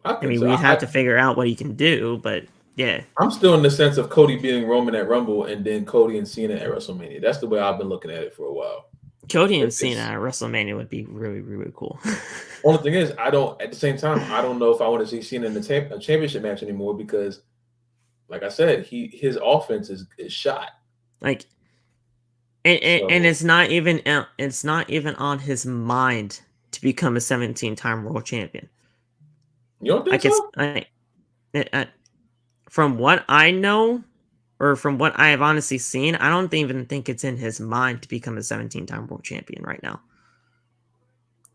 S1: I mean, we'd have to figure out what he can do, but yeah.
S2: I'm still in the sense of Cody beating Roman at Rumble and then Cody and Cena at WrestleMania. That's the way I've been looking at it for a while.
S1: Cody and Cena at WrestleMania would be really, really cool.
S2: Only thing is, at the same time, I don't know if I want to see Cena in the championship match anymore, because, like I said, his offense is shot.
S1: Like, and it's not even on his mind to become a 17-time world champion.
S2: You don't think so?
S1: From what I know, or from what I have honestly seen, I don't even think it's in his mind to become a 17-time world champion right now.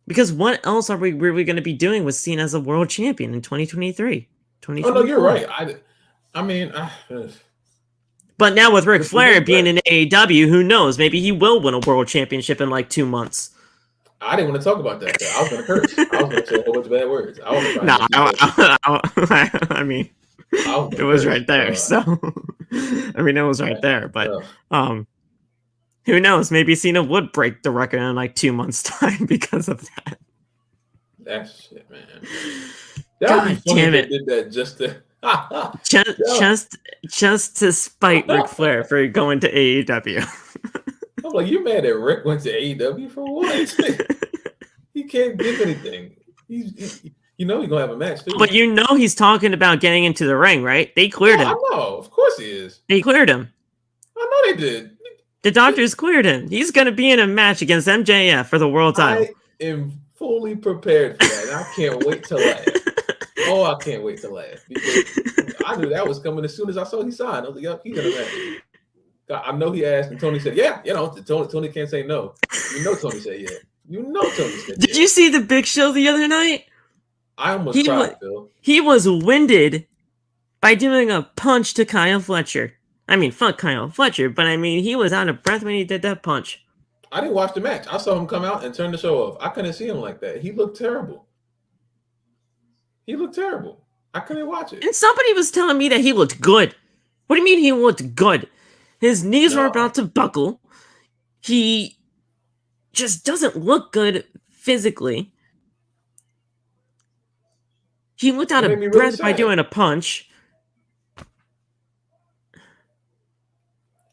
S1: Because what else are we really going to be doing with Cena as a world champion in 2023?
S2: Oh, no, you're right. I mean...
S1: But now with Ric Flair being in AEW, who knows? Maybe he will win a world championship in like 2 months.
S2: I didn't want to talk about that. I was going to curse. I was going to say a whole bunch of bad words.
S1: I mean, it was right there. So, I mean, it was right there. But who knows? Maybe Cena would break the record in like 2 months' time because of that.
S2: That shit, man. That would be funny if they did that just to
S1: just to spite Ric Flair for going to AEW.
S2: I'm like, you mad that Rick went to AEW for what? He can't give anything. He's gonna have a match too.
S1: But he's talking about getting into the ring, right? They cleared him.
S2: I know, of course he is.
S1: They cleared him.
S2: I know they did.
S1: The doctors cleared him. He's gonna be in a match against MJF for the world title.
S2: I am fully prepared for that, and I can't wait to laugh. Oh, I can't wait to laugh because I knew that was coming as soon as I saw he signed. I was like, "Yep, he's gonna match." I know he asked, and Tony said, "Yeah, Tony can't say no." Tony said, "Yeah." Tony said,
S1: Did you see the Big Show the other night?
S2: I almost cried, Phil.
S1: He was winded by doing a punch to Kyle Fletcher. I mean, fuck Kyle Fletcher, but I mean, he was out of breath when he did that punch.
S2: I didn't watch the match. I saw him come out and turn the show off. I couldn't see him like that. He looked terrible. I couldn't watch it.
S1: And somebody was telling me that he looked good. What do you mean he looked good? His knees were about to buckle. He just doesn't look good physically. He looked out of breath by doing a punch.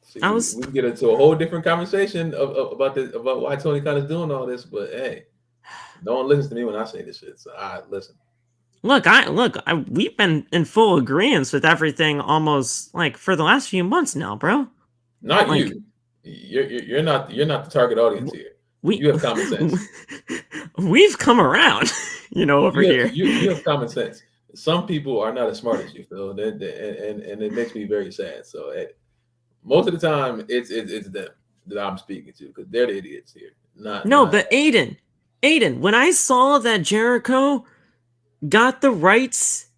S2: See, we can get into a whole different conversation about why Tony Khan is doing all this, but hey, no one listens to me when I say this shit. So I listen.
S1: Look, we've been in full agreement with everything almost like for the last few months now, bro.
S2: Not like, you. You're not the target audience here. You have common sense.
S1: We've come around, over here.
S2: You have common sense. Some people are not as smart as you, Phil, and it makes me very sad. So most of the time, it's them that I'm speaking to because they're the idiots here. But
S1: Aiden, when I saw that Jericho got the rights,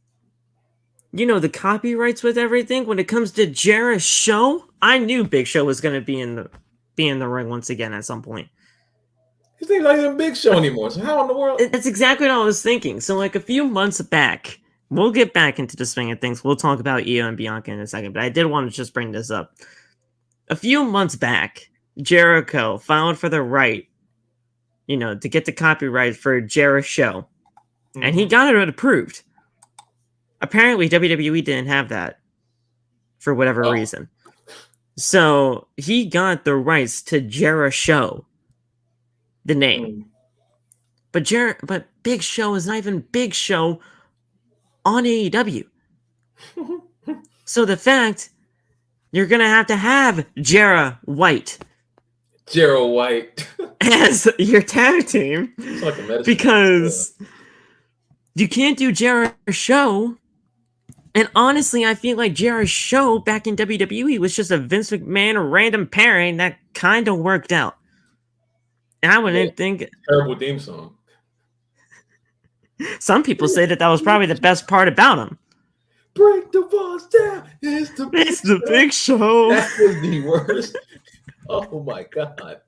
S1: the copyrights with everything, when it comes to Jericho's show, I knew Big Show was going to be in the ring once again at some point.
S2: His name's not even Big Show anymore. So how in the world?
S1: That's exactly what I was thinking. So like a few months back, we'll get back into the swing of things. We'll talk about IYO and Bianca in a second, but I did want to just bring this up. A few months back, Jericho filed for the right, to get the copyright for Jericho's show. And he got it approved. Apparently, WWE didn't have that for whatever reason. So he got the rights to Jericho's show, the name. But Big Show is not even Big Show on AEW. So the fact you're gonna have to have Jera White as your tag team,
S2: it's like
S1: because you can't do Jericho's show. And honestly, I feel like Jericho's show back in WWE was just a Vince McMahon random pairing that kind of worked out. And I wouldn't think
S2: terrible theme song.
S1: Some people say that was probably the best part about him.
S2: Break the walls down. It's the
S1: Big Show.
S2: That was the worst. Oh my god.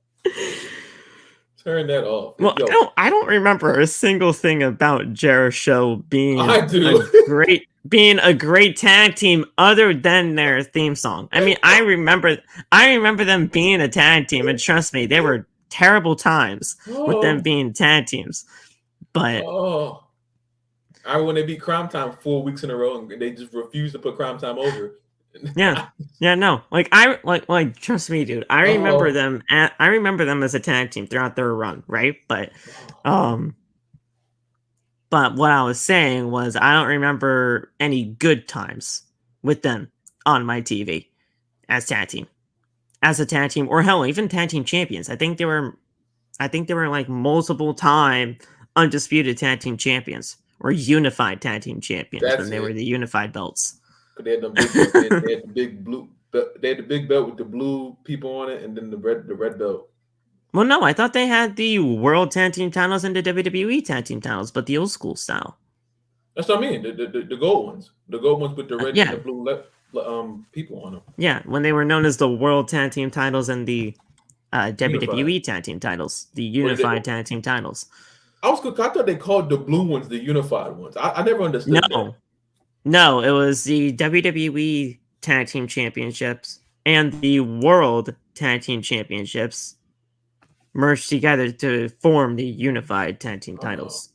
S2: Turn that off.
S1: Well, I don't remember a single thing about Jericho's show being a great tag team other than their theme song. I mean, I remember them being a tag team, and trust me, they were terrible times with them being tag teams. But
S2: I when they beat Crime Time 4 weeks in a row, and they just refused to put Crime Time over.
S1: No. Like trust me, dude. I remember them. I remember them as a tag team throughout their run, right? But what I was saying was I don't remember any good times with them on my TV as a tag team, or hell, even tag team champions. I think they were like multiple time undisputed tag team champions or unified tag team champions when they were the unified belts.
S2: They had the big blue. They had the big belt with the blue people on it, and then the red belt.
S1: Well, no, I thought they had the World Tag Team titles and the WWE Tag Team titles, but the old school style.
S2: That's what I mean. The gold ones with the red and the blue people on them.
S1: Yeah, when they were known as the World Tag Team titles and the WWE Tag Team titles, the unified tag team titles.
S2: I thought they called the blue ones the unified ones. I never understood that.
S1: No, it was the WWE Tag Team Championships and the World Tag Team Championships merged together to form the unified tag team titles.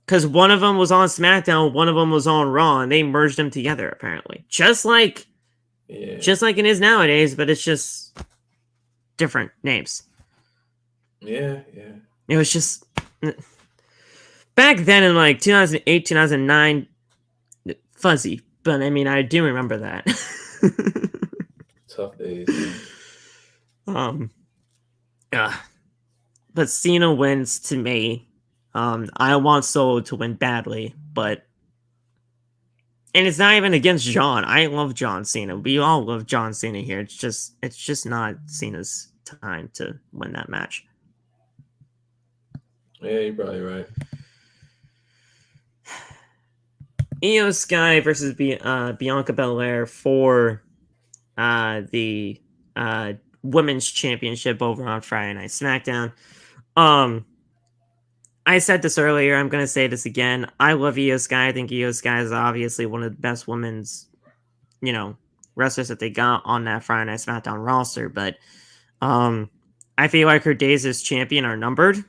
S1: Because one of them was on SmackDown, one of them was on Raw, and they merged them together, apparently. Just like it is nowadays, but it's just different names.
S2: Yeah.
S1: It was just... Back then in like 2008, 2009, fuzzy. But I mean, I do remember that.
S2: Tough days.
S1: But Cena wins to me. I want Solo to win badly, but... And it's not even against John. I love John Cena. We all love John Cena here. It's just not Cena's time to win that match.
S2: Yeah, you're probably right.
S1: IYO SKY versus Bianca Belair for the Women's Championship over on Friday Night SmackDown. I said this earlier. I'm going to say this again. I love IYO SKY. I think IYO SKY is obviously one of the best women's, wrestlers that they got on that Friday Night SmackDown roster. But I feel like her days as champion are numbered.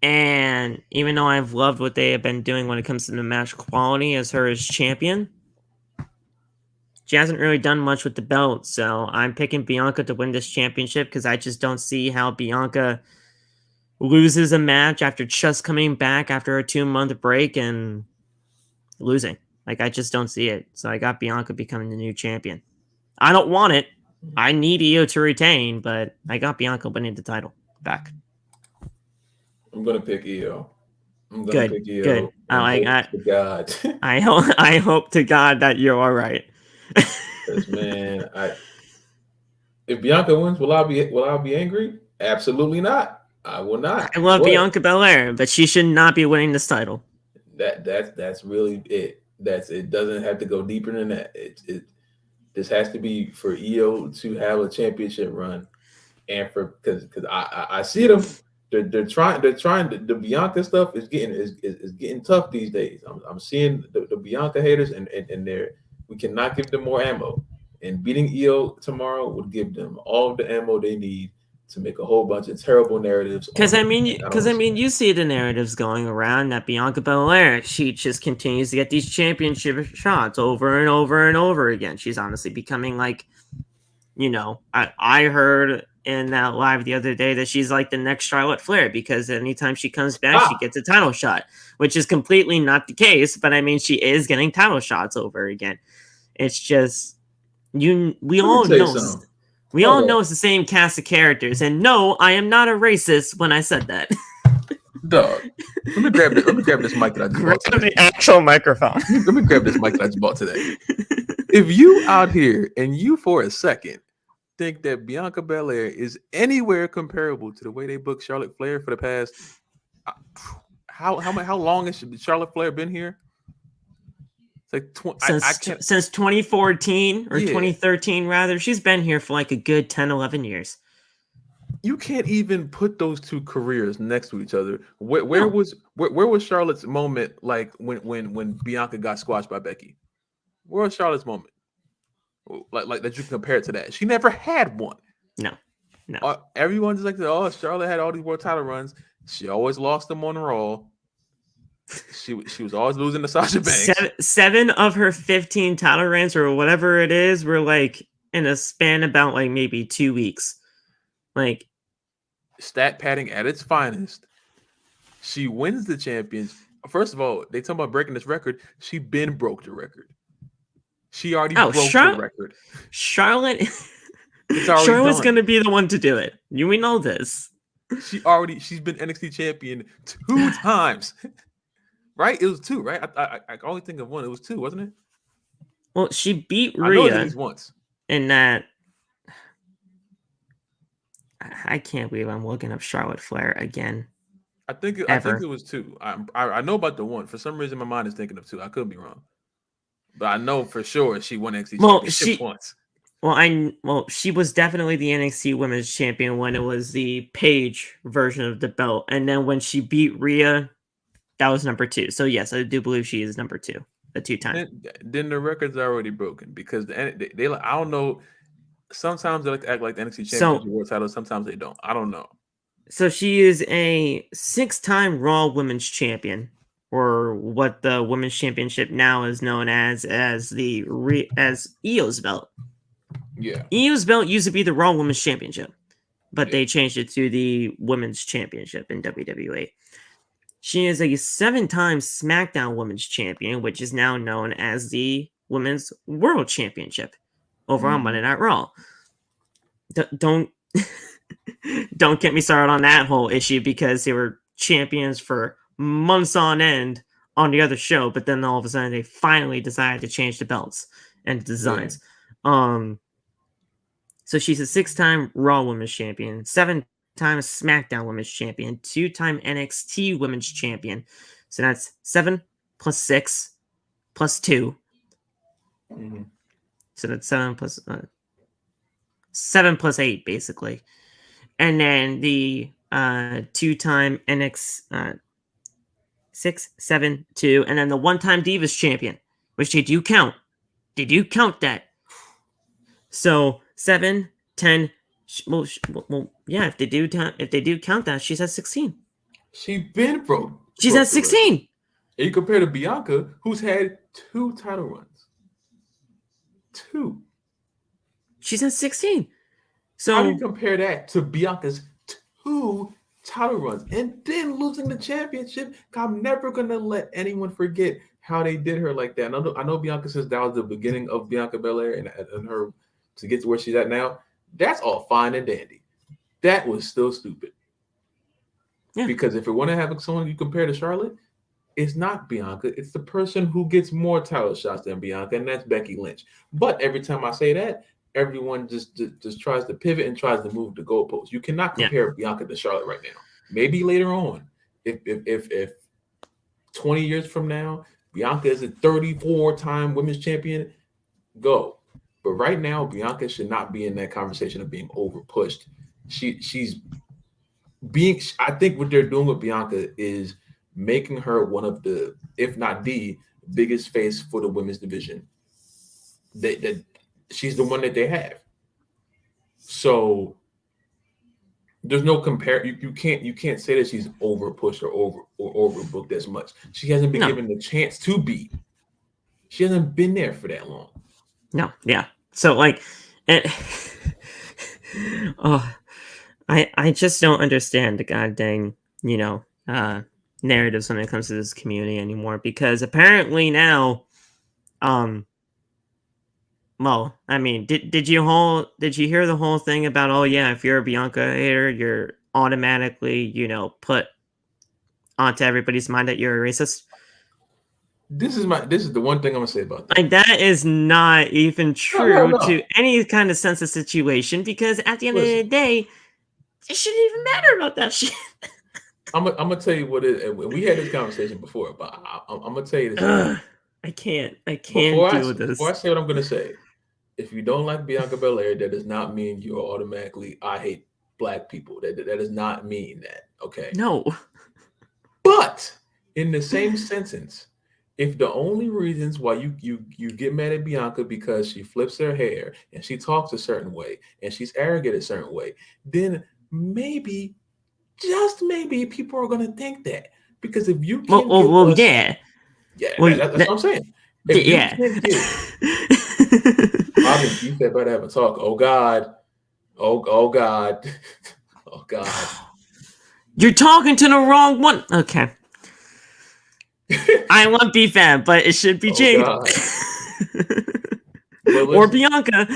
S1: And even though I've loved what they have been doing when it comes to the match quality as her as champion, she hasn't really done much with the belt. So I'm picking Bianca to win this championship because I just don't see how Bianca loses a match after just coming back after a 2-month break and losing. Like, I just don't see it. So I got Bianca becoming the new champion. I don't want it. I need IYO to retain, but I got Bianca winning the title back.
S2: I'm gonna pick IYO.
S1: Good.
S2: God.
S1: I hope to God that you're all right.
S2: Because man, if Bianca wins, will I be angry? Absolutely not. I will not.
S1: I love Bianca Belair, but she should not be winning this title.
S2: That's really it. It doesn't have to go deeper than that. This has to be for IYO to have a championship run, and because I see them. They're trying the Bianca stuff is getting tough these days. I'm seeing the Bianca haters and we cannot give them more ammo. And beating IYO tomorrow would give them all the ammo they need to make a whole bunch of terrible narratives.
S1: Because you see the narratives going around that Bianca Belair, she just continues to get these championship shots over and over and over again. She's honestly becoming like, I heard in that live the other day that she's like the next Charlotte Flair because anytime she comes back, she gets a title shot, which is completely not the case. But I mean, she is getting title shots over again. It's just we all know it's the same cast of characters. And no, I am not a racist when I said that.
S2: Dog, let me grab this mic that I just bought today.
S1: The actual microphone.
S2: Let me grab this mic that I just bought today. If you out here and you for a second think that Bianca Belair is anywhere comparable to the way they booked Charlotte Flair for the past how long has Charlotte Flair been here? It's like
S1: since 2014 or 2013 rather. She's been here for like a good 10, 11 years.
S2: You can't even put those two careers next to each other. Where was Charlotte's moment like when Bianca got squashed by Becky? Where was Charlotte's moment? Like that you can compare it to that. She never had one.
S1: No.
S2: Everyone's like, Charlotte had all these world title runs. She always lost them on Raw. She was always losing to Sasha Banks.
S1: Seven of her 15 title reigns or whatever it is were like in a span about like maybe 2 weeks. Like
S2: stat padding at its finest. She wins the champions. First of all, they talk about breaking this record. She been broke the record. She already broke the record. Charlotte's
S1: going to be the one to do it. We know this.
S2: She's been NXT champion 2 times. Right? It was 2, right? I only think of one. It was 2, wasn't it?
S1: Well, she beat Rhea
S2: once.
S1: In that. I can't believe I'm looking up Charlotte Flair again.
S2: I think it was 2. I know about the one. For some reason, my mind is thinking of 2. I could be wrong. But I know for sure she won NXT championship once.
S1: She was definitely the NXT Women's Champion when it was the Paige version of the belt. And then when she beat Rhea, that was number 2. So yes, I do believe she is number 2 a 2-time.
S2: Then the record's already broken because they I don't know. Sometimes they like to act like the NXT Championship World Title. Sometimes they don't. I don't know.
S1: So she is a 6-time Raw Women's Champion, or what the Women's Championship now is known as IYO's belt.
S2: Yeah.
S1: IYO's belt used to be the Raw Women's Championship, but they changed it to the Women's Championship in WWE. She is a 7-time SmackDown Women's Champion, which is now known as the Women's World Championship over on Monday Night Raw. Don't get me started on that whole issue, because they were champions for months on end on the other show, but then all of a sudden they finally decided to change the belts and designs. Yeah. So she's a 6-time Raw Women's Champion, 7-time SmackDown Women's Champion, 2-time NXT Women's Champion. So that's 7 plus 6 plus 2. Mm-hmm. So that's 7 plus 8, basically. And then the 2-time NXT 6, 7, 2, and then the 1-time Divas Champion, which they do count. They do count that. So 7, 10. Well, yeah. If they do count that, she's at 16.
S2: She's been broke.
S1: She's at 16.
S2: And you compare to Bianca, who's had 2 title runs. 2.
S1: She's at 16. So
S2: how do you compare that to Bianca's 2 title runs and then losing the championship? I'm never gonna let anyone forget how they did her like that. I know Bianca says that was the beginning of Bianca Belair and her to get to where she's at now. That's all fine and dandy. That was still stupid. Yeah. Because if you want to have someone you compare to Charlotte, it's not Bianca. It's the person who gets more title shots than Bianca, and that's Becky Lynch. But every time I say that, everyone just tries to pivot and tries to move the goalposts. You cannot compare Bianca to Charlotte right now. Maybe later on, if 20 years from now, Bianca is a 34-time women's champion, go. But right now, Bianca should not be in that conversation of being over pushed. She's being. I think what they're doing with Bianca is making her one of the, if not the biggest face for the women's division. That she's the one that they have. So there's no compare. You can't say that she's over pushed or overbooked as much. She hasn't been given the chance to be. She hasn't been there for that long.
S1: No, yeah. So like, I just don't understand the goddamn narratives when it comes to this community anymore, because apparently now, well, I mean, did you hear the whole thing about, oh yeah, if you're a Bianca hater, you're automatically, put onto everybody's mind that you're a racist?
S2: This is the one thing I'm gonna say about that.
S1: Like, that is not even true to any kind of sense of situation, because at the end of the day, it shouldn't even matter about that shit.
S2: I'm gonna tell you what it is. We had this conversation before, but I'm gonna tell you this.
S1: I can't do this.
S2: Before I say what I'm gonna say, if you don't like Bianca Belair, that does not mean you're automatically I hate black people. That does not mean that. Okay.
S1: No.
S2: But in the same sentence, if the only reasons why you get mad at Bianca because she flips her hair and she talks a certain way and she's arrogant a certain way, then maybe, just maybe, people are gonna think that. Because if you can't that's what I'm saying. If you can't you said better have a talk. Oh God. Oh God. Oh God.
S1: You're talking to the wrong one. Okay. I want B-Fab, but it should be Jade. Or Bianca.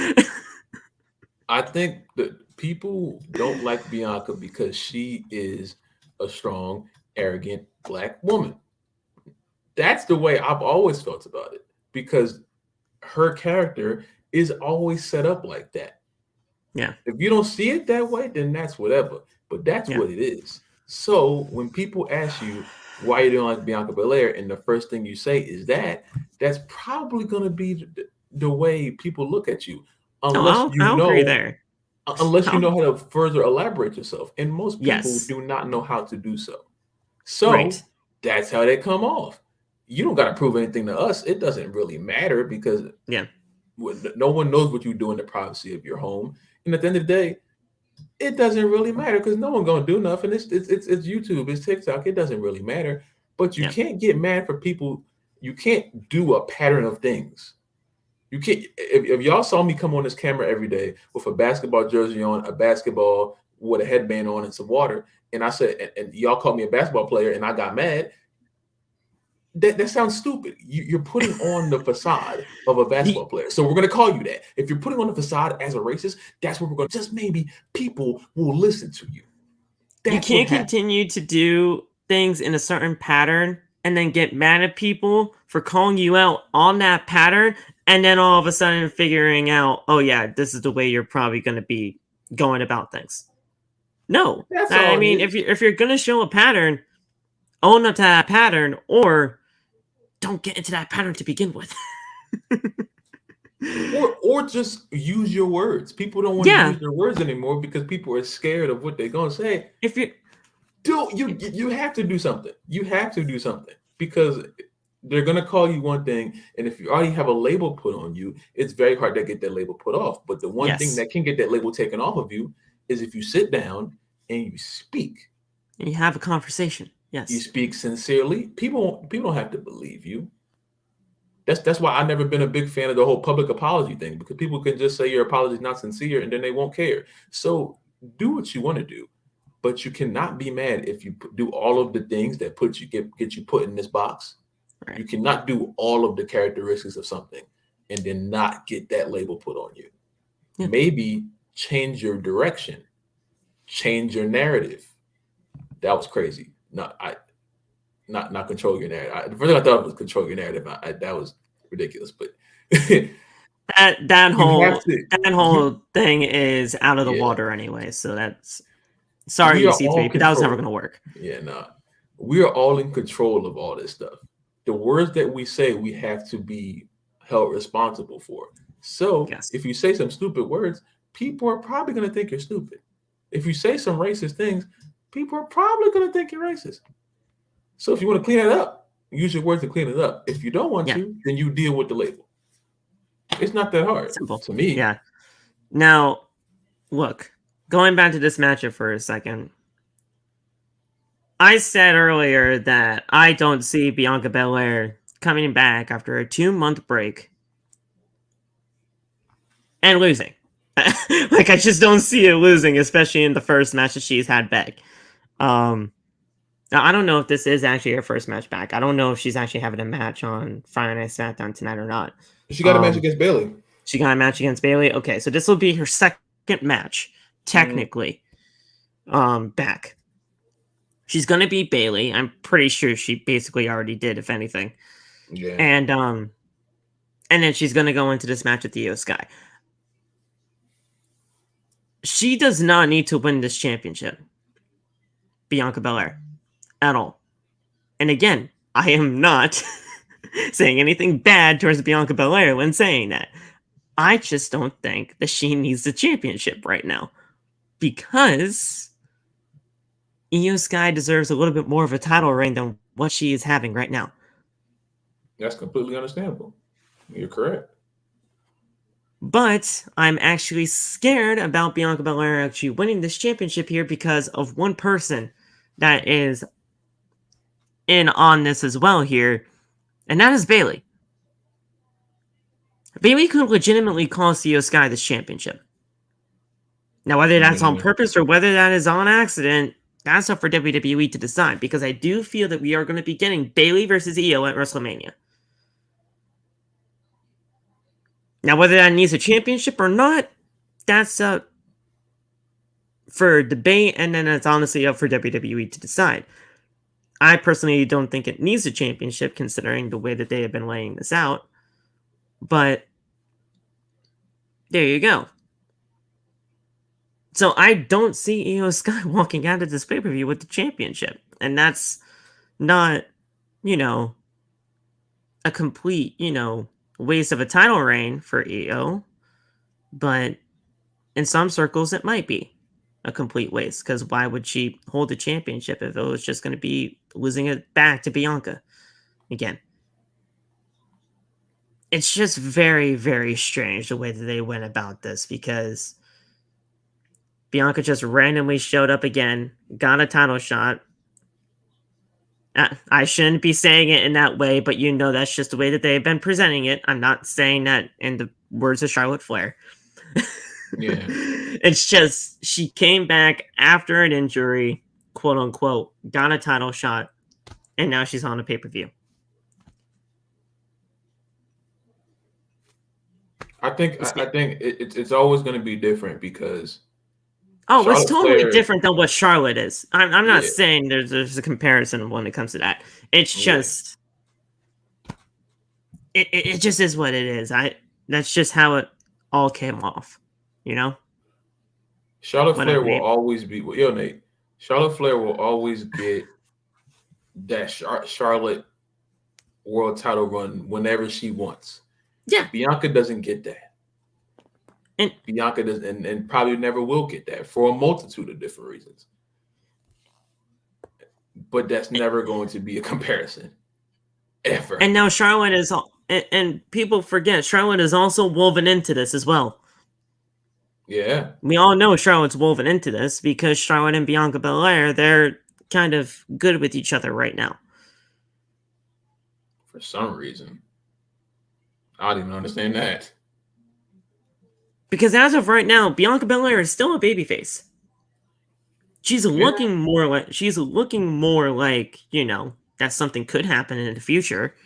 S2: I think that people don't like Bianca because she is a strong, arrogant black woman. That's the way I've always felt about it, because her character is always set up like that.
S1: Yeah.
S2: If you don't see it that way, then that's whatever. But that's what it is. So when people ask you why you don't like Bianca Belair, and the first thing you say is that's probably going to be the way people look at you, unless you know how to further elaborate yourself. And most people do not know how to do so. So that's how they come off. you don't got to prove anything to us. It doesn't really matter because no one knows what you do in the privacy of your home. And at the end of the day, it doesn't really matter because no one's gonna do nothing. It's YouTube, it's TikTok. It doesn't really matter. But you can't get mad for people. You can't do a pattern of things. You can't. If y'all saw me come on this camera every day with a basketball jersey on, a basketball with a headband on, and some water, and I said, and y'all called me a basketball player, and I got mad. That sounds stupid. You're putting on the facade of a basketball player. So we're going to call you that. If you're putting on the facade as a racist, that's what we're going to, just maybe people will listen to you.
S1: You can't continue to do things in a certain pattern and then get mad at people for calling you out on that pattern. And then all of a sudden figuring out, oh yeah, this is the way you're probably going to be going about things. No, I mean, if you're going to show a pattern, own up to that pattern, or don't get into that pattern to begin with.
S2: or just use your words. People don't want to use their words anymore because people are scared of what they're gonna say.
S1: If
S2: you have to do something. You have to do something because they're gonna call you one thing, and if you already have a label put on you, it's very hard to get that label put off. But the one thing that can get that label taken off of you is if you sit down and you speak.
S1: And you have a conversation. Yes.
S2: You speak sincerely. People don't have to believe you. That's why I've never been a big fan of the whole public apology thing, because people can just say your apology is not sincere and then they won't care. So do what you want to do, but you cannot be mad if you do all of the things that get you put in this box. Right. You cannot do all of the characteristics of something and then not get that label put on you. Yeah. Maybe change your direction, change your narrative. That was crazy. Not control your narrative. The first thing I thought was control your narrative. That was ridiculous, but
S1: that whole thing is out of the water anyway. So that's sorry, EC3, but that was never going to work.
S2: Yeah, no, we are all in control of all this stuff. The words that we say, we have to be held responsible for. So if you say some stupid words, people are probably going to think you're stupid. If you say some racist things, people are probably going to think you're racist. So if you want to clean it up, use your words to clean it up. If you don't want to, then you deal with the label. It's not that hard.
S1: Simple
S2: to me.
S1: Yeah. Now, look, going back to this matchup for a second. I said earlier that I don't see Bianca Belair coming back after a 2-month break and losing. Like, I just don't see it losing, especially in the first match that she's had back. Now, I don't know if this is actually her first match back. I don't know if she's actually having a match on Friday Night SmackDown tonight or not.
S2: She got a match against Bayley.
S1: She got a match against Bayley. Okay, so this will be her second match, technically, back. She's going to beat Bayley. I'm pretty sure she basically already did, if anything.
S2: Yeah.
S1: And then she's going to go into this match with IYO SKY. She does not need to win this championship, Bianca Belair, at all. And again, I am not saying anything bad towards Bianca Belair when saying that. I just don't think that she needs the championship right now, because IYO SKY deserves a little bit more of a title reign than what she is having right now.
S2: That's completely understandable. You're correct.
S1: But I'm actually scared about Bianca Belair actually winning this championship here because of one person that is in on this as well here, and that is Bayley. Bayley could legitimately cost IYO SKY this championship. Now, whether that's on purpose or whether that is on accident, that's up for WWE to decide, because I do feel that we are going to be getting Bayley versus IYO at WrestleMania. Now, whether that needs a championship or not, that's up for debate, and then it's honestly up for WWE to decide. I personally don't think it needs a championship, considering the way that they have been laying this out. But there you go. So I don't see IYO SKY walking out of this pay-per-view with the championship. And that's not, a complete, waste of a title reign for IYO. But in some circles, it might be a complete waste, because why would she hold the championship if it was just going to be losing it back to Bianca again? it's just very, very strange the way that they went about this, because Bianca just randomly showed up again, got a title shot. I shouldn't be saying it in that way, but that's just the way that they've been presenting it. I'm not saying that in the words of Charlotte Flair.
S2: Yeah.
S1: It's just she came back after an injury, quote unquote, got a title shot, and now she's on a pay-per-view.
S2: I think it's always going to be different because
S1: it's
S2: Charlotte
S1: totally
S2: Flair,
S1: different than what Charlotte is. I'm not
S2: yeah,
S1: saying there's a comparison when it comes to that. It's just it just is what it is. That's just how it all came off,
S2: Charlotte
S1: Whatever,
S2: Flair will
S1: Nate.
S2: always be. Yo, Nate. Charlotte Flair will always get that Charlotte world title run whenever she wants.
S1: Yeah.
S2: Bianca doesn't get that.
S1: And
S2: Bianca does, and probably never will get that for a multitude of different reasons. But that's never going to be a comparison, ever.
S1: And now Charlotte is, and people forget, Charlotte is also woven into this as well.
S2: Yeah.
S1: We all know Charlotte's woven into this because Charlotte and Bianca Belair, they're kind of good with each other right now.
S2: For some reason. I don't even understand that.
S1: Because as of right now, Bianca Belair is still a babyface. She's looking more like that something could happen in the future.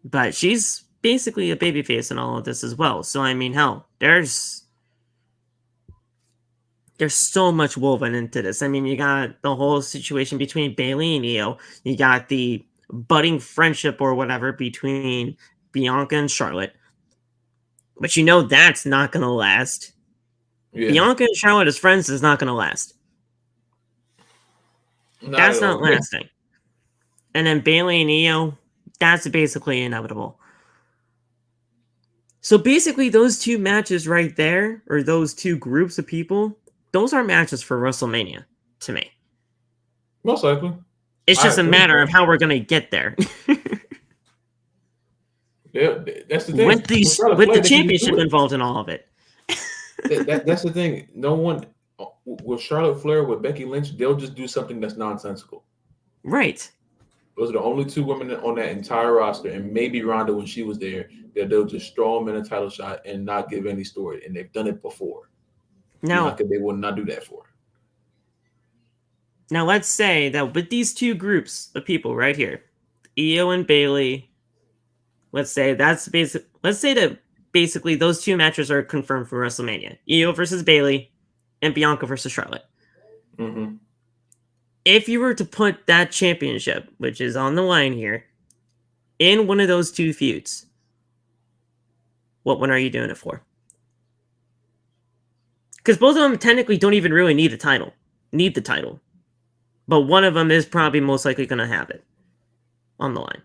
S1: But she's basically a babyface in all of this as well. So I mean, hell, there's so much woven into this. I mean, you got the whole situation between Bayley and Io. You got the budding friendship or whatever between Bianca and Charlotte. But that's not going to last. Yeah. Bianca and Charlotte as friends is not going to last. That's not lasting. And then Bayley and Io, that's basically inevitable. So basically those two matches right there, or those two groups of people, those are matches for WrestleMania to me.
S2: Most likely.
S1: It's just a matter of how we're going to get there.
S2: Yeah, that's the thing.
S1: With the championship involved in all of it.
S2: That's the thing. No one with Charlotte Flair, with Becky Lynch, they'll just do something that's nonsensical.
S1: Right.
S2: Those are the only two women on that entire roster, and maybe Ronda when she was there, that they'll just throw them in a title shot and not give any story. And they've done it before. Now they will not do that for her.
S1: Now let's say that with these two groups of people right here, Io and Bayley, let's say that basically those two matches are confirmed for WrestleMania. Io versus Bayley and Bianca versus Charlotte.
S2: Mm-hmm.
S1: If you were to put that championship, which is on the line here, in one of those two feuds, what one are you doing it for? Because both of them technically don't even really need the title. But one of them is probably most likely going to have it on the line.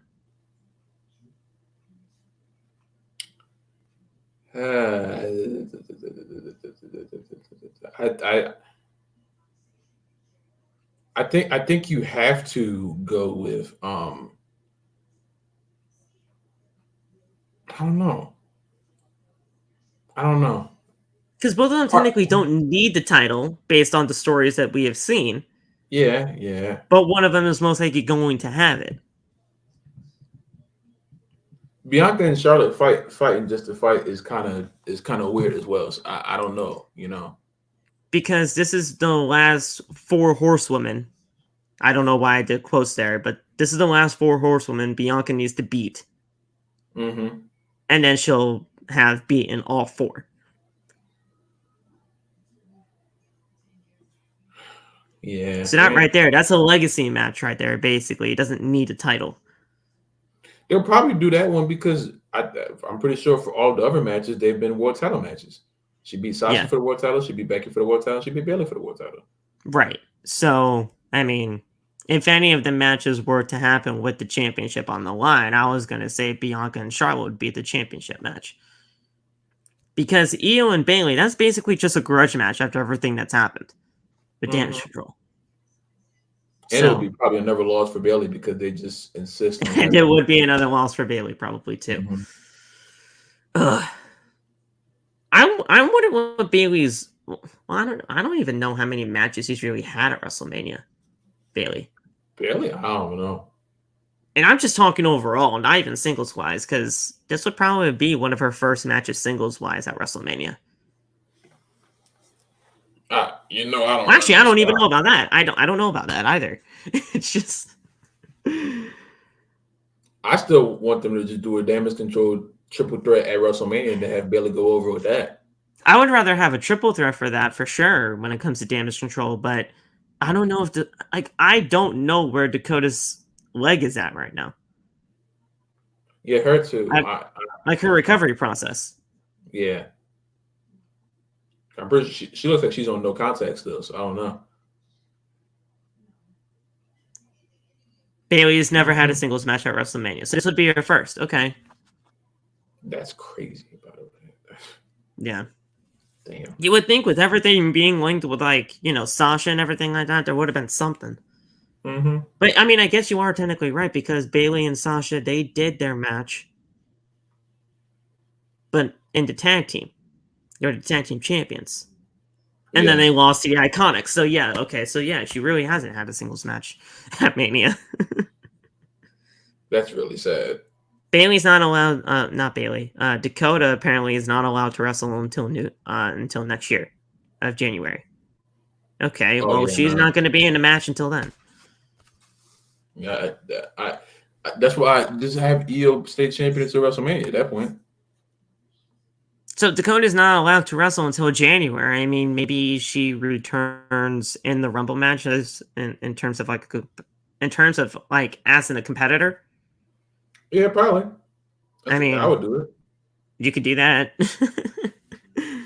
S2: I think you have to go with I don't know.
S1: Because both of them technically don't need the title based on the stories that we have seen.
S2: Yeah.
S1: But one of them is most likely going to have it.
S2: Bianca and Charlotte fighting just to fight is kind of weird as well. So I don't know,
S1: Because this is the last 4 horsewomen. I don't know why I did quotes there, but this is the last 4 horsewomen Bianca needs to beat.
S2: Mm-hmm.
S1: And then she'll have beaten all 4.
S2: Yeah.
S1: So that right there, that's a legacy match right there, basically. It doesn't need a title.
S2: They'll probably do that one because I'm pretty sure for all the other matches, they've been world title matches. She beat Sasha for the world title. She beat Becky for the world title. She beat Bayley for the world title.
S1: Right. So, I mean, if any of the matches were to happen with the championship on the line, I was going to say Bianca and Charlotte would be the championship match. Because Io and Bayley, that's basically just a grudge match after everything that's happened with Damage Control.
S2: And it would
S1: So
S2: be probably another loss for Bailey because they just insist on
S1: there
S2: having.
S1: would be another loss for Bailey probably too.
S2: Mhm.
S1: Ugh. I'm wondering what Bailey's. Well, I don't even know how many matches he's really had at WrestleMania. Bailey.
S2: Bailey, I don't know.
S1: And I'm just talking overall, not even singles wise, because this would probably be one of her first matches singles wise at WrestleMania.
S2: I don't
S1: Well,
S2: know.
S1: actually, I don't even know about that. I don't know about that either. It's just
S2: I still want them to just do a damage control triple threat at WrestleMania and to have Bailey go over with that.
S1: I would rather have a triple threat for that for sure when it comes to damage control, but I don't know if I don't know where Dakota's leg is at right now.
S2: Yeah, her too.
S1: Like her recovery process.
S2: Yeah. I'm pretty sure she looks like she's on no contact still, so I don't know.
S1: Bailey has never had a singles match at WrestleMania, so this would be her first. Okay.
S2: That's crazy, by the way.
S1: Yeah.
S2: Damn.
S1: You would think with everything being linked with Sasha and everything like that, there would have been something.
S2: Mm-hmm.
S1: But I mean, I guess you are technically right because Bailey and Sasha, they did their match, but in the tag team, they're the tag team champions, and then they lost to the Iconics. So yeah, okay, so yeah, she really hasn't had a singles match at Mania.
S2: That's really sad.
S1: Bailey's not allowed. Not Bailey. Dakota apparently is not allowed to wrestle until next year, of January. Okay, she's not going to be in the match until then.
S2: Yeah, that's why I just have IYO state champion to WrestleMania at that point.
S1: So Dakota's not allowed to wrestle until January. I mean, maybe she returns in the Rumble matches in terms of as a competitor.
S2: Yeah, probably.
S1: I
S2: would do it.
S1: You could do that.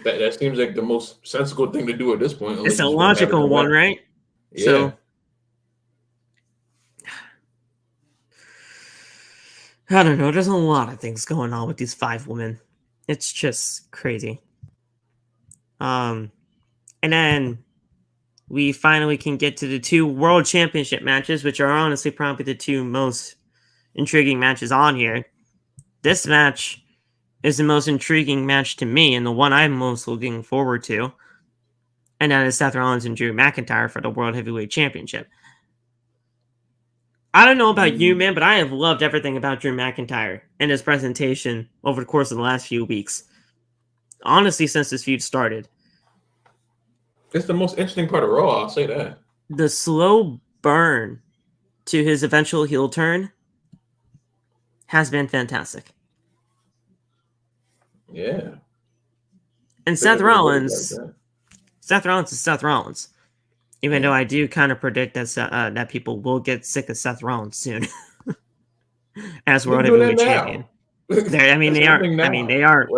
S2: That seems like the most sensible thing to do at this point.
S1: It's a logical one, right?
S2: Yeah.
S1: So, I don't know. There's a lot of things going on with these 5 women. It's just crazy. And then we finally can get to the 2 World Championship matches, which are honestly probably the 2 most intriguing matches on here. This match is the most intriguing match to me and the one I'm most looking forward to. And that is Seth Rollins and Drew McIntyre for the World Heavyweight Championship. I don't know about you, man, but I have loved everything about Drew McIntyre and his presentation over the course of the last few weeks. Honestly, since this feud started.
S2: It's the most interesting part of Raw, I'll say that.
S1: The slow burn to his eventual heel turn has been fantastic.
S2: Yeah.
S1: And Seth Rollins is Seth Rollins. Even though I do kind of predict that that people will get sick of Seth Rollins soon as World Heavyweight Champion. They are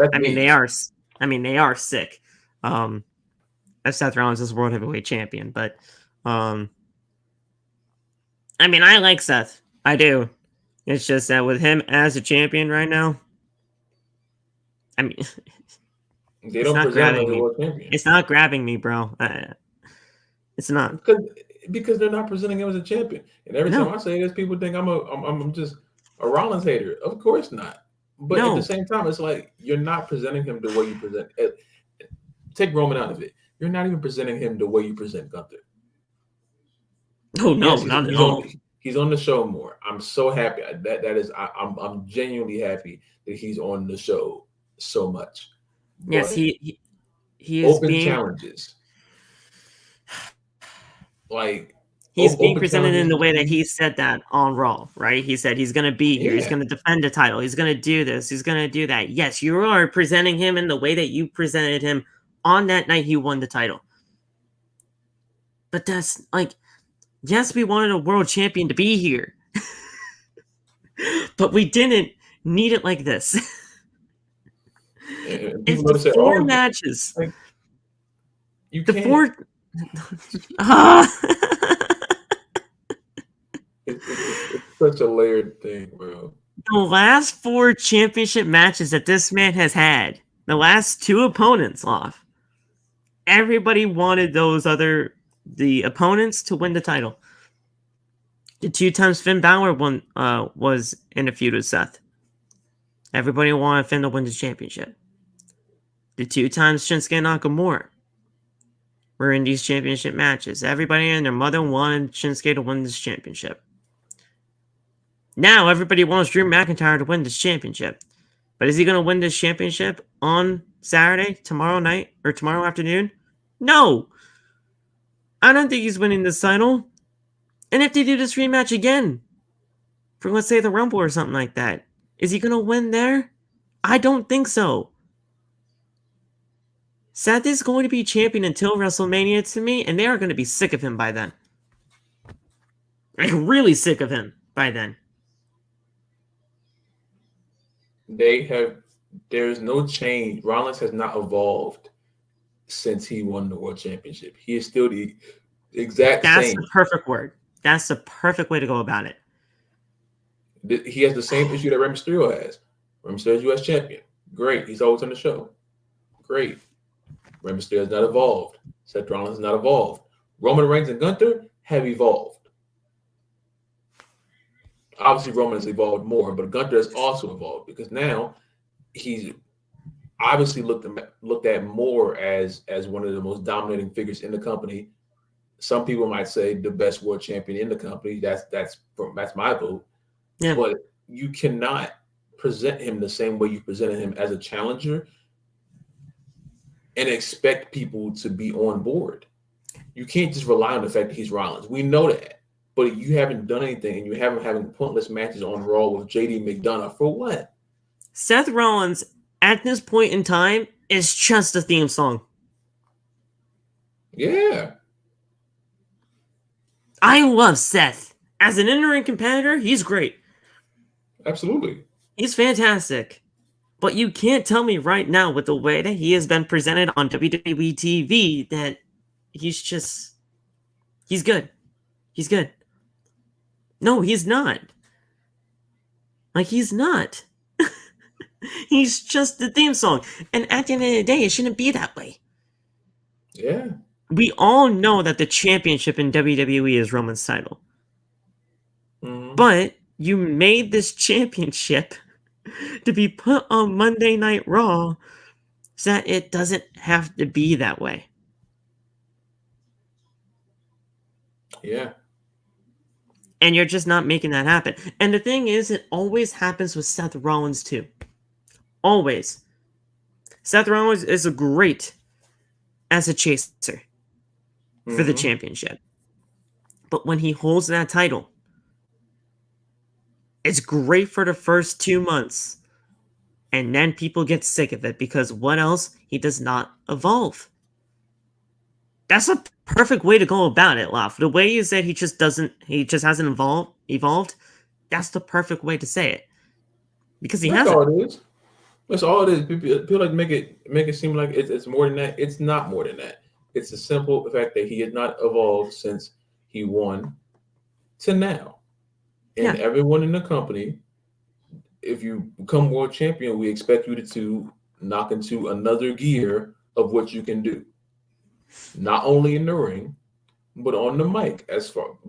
S1: sick of Seth Rollins as World Heavyweight Champion. But I like Seth. I do. It's just that with him as a champion right now,
S2: they don't present him as a world champion.
S1: It's not grabbing me, bro. It's not
S2: because they're not presenting him as a champion. And every time I say this, people think I'm just a Rollins hater. Of course not. But at the same time, it's like you're not presenting him the way you present. Take Roman out of it. You're not even presenting him the way you present Gunther.
S1: Oh no, not at all.
S2: He's on the show more. I'm so happy. I'm genuinely happy that he's on the show so much.
S1: Yes,
S2: but
S1: he is
S2: open challenges. Like
S1: he's being presented in the way that he said that on Raw, right? He said he's going to be here. He's going to defend the title. He's going to do this. He's going to do that. Yes, you are presenting him in the way that you presented him on that night he won the title. But that's like, yes, we wanted a world champion to be here. But we didn't need it like this. If the 4 matches,
S2: like, you
S1: the
S2: can't.
S1: 4
S2: it's such a layered thing, bro.
S1: The last 4 championship matches that this man has had, the last 2 opponents off, everybody wanted the opponents to win the title. The 2 times Finn Balor was in a feud with Seth. Everybody wanted Finn to win the championship. The 2 times Shinsuke Nakamura were in these championship matches. Everybody and their mother wanted Shinsuke to win this championship. Now everybody wants Drew McIntyre to win this championship. But is he going to win this championship on Saturday, tomorrow night, or tomorrow afternoon? No! I don't think he's winning this title. And if they do this rematch again, for let's say the Rumble or something like that, is he going to win there? I don't think so. Seth is going to be champion until WrestleMania to me, and they are going to be sick of him by then. Like, really sick of him by then.
S2: There's no change. Rollins has not evolved since he won the World Championship. He is still the exact same.
S1: That's the perfect word. That's the perfect way to go about it.
S2: He has the same issue that Rey Mysterio has. Rey Mysterio is U.S. champion. Great. He's always on the show. Great. Rey Mysterio has not evolved. Seth Rollins has not evolved. Roman Reigns and Gunther have evolved. Obviously, Roman has evolved more, but Gunther has also evolved because now he's obviously looked at more as one of the most dominating figures in the company. Some people might say the best world champion in the company. That's my vote.
S1: Yeah.
S2: But you cannot present him the same way you presented him as a challenger and expect people to be on board. You can't just rely on the fact that he's Rollins. We know that. But you haven't done anything, and you haven't having pointless matches on Raw with JD McDonough for what?
S1: Seth Rollins, at this point in time, is just a theme song.
S2: Yeah.
S1: I love Seth. As an in-ring competitor, he's great.
S2: Absolutely.
S1: He's fantastic. But you can't tell me right now with the way that he has been presented on WWE TV that he's good. He's good. No, he's not. Like, he's not. He's just the theme song. And at the end of the day, it shouldn't be that way.
S2: Yeah.
S1: We all know that the championship in WWE is Roman's title.
S2: Mm-hmm.
S1: But you made this championship to be put on Monday Night Raw so that it doesn't have to be that way.
S2: Yeah.
S1: And you're just not making that happen. And the thing is, it always happens with Seth Rollins too. Always. Seth Rollins is great as a chaser for the championship. But when he holds that title, it's great for the first 2 months. And then people get sick of it because what else? He does not evolve. That's a perfect way to go about it, Laf. The way you said he just hasn't evolved, that's the perfect way to say it. Because he hasn't.
S2: That's all it is. That's all it is. People like make it seem like it's more than that. It's not more than that. It's the simple fact that he has not evolved since he won to now. And everyone in the company, if you become world champion, we expect you to knock into another gear of what you can do. Not only in the ring, but on the mic.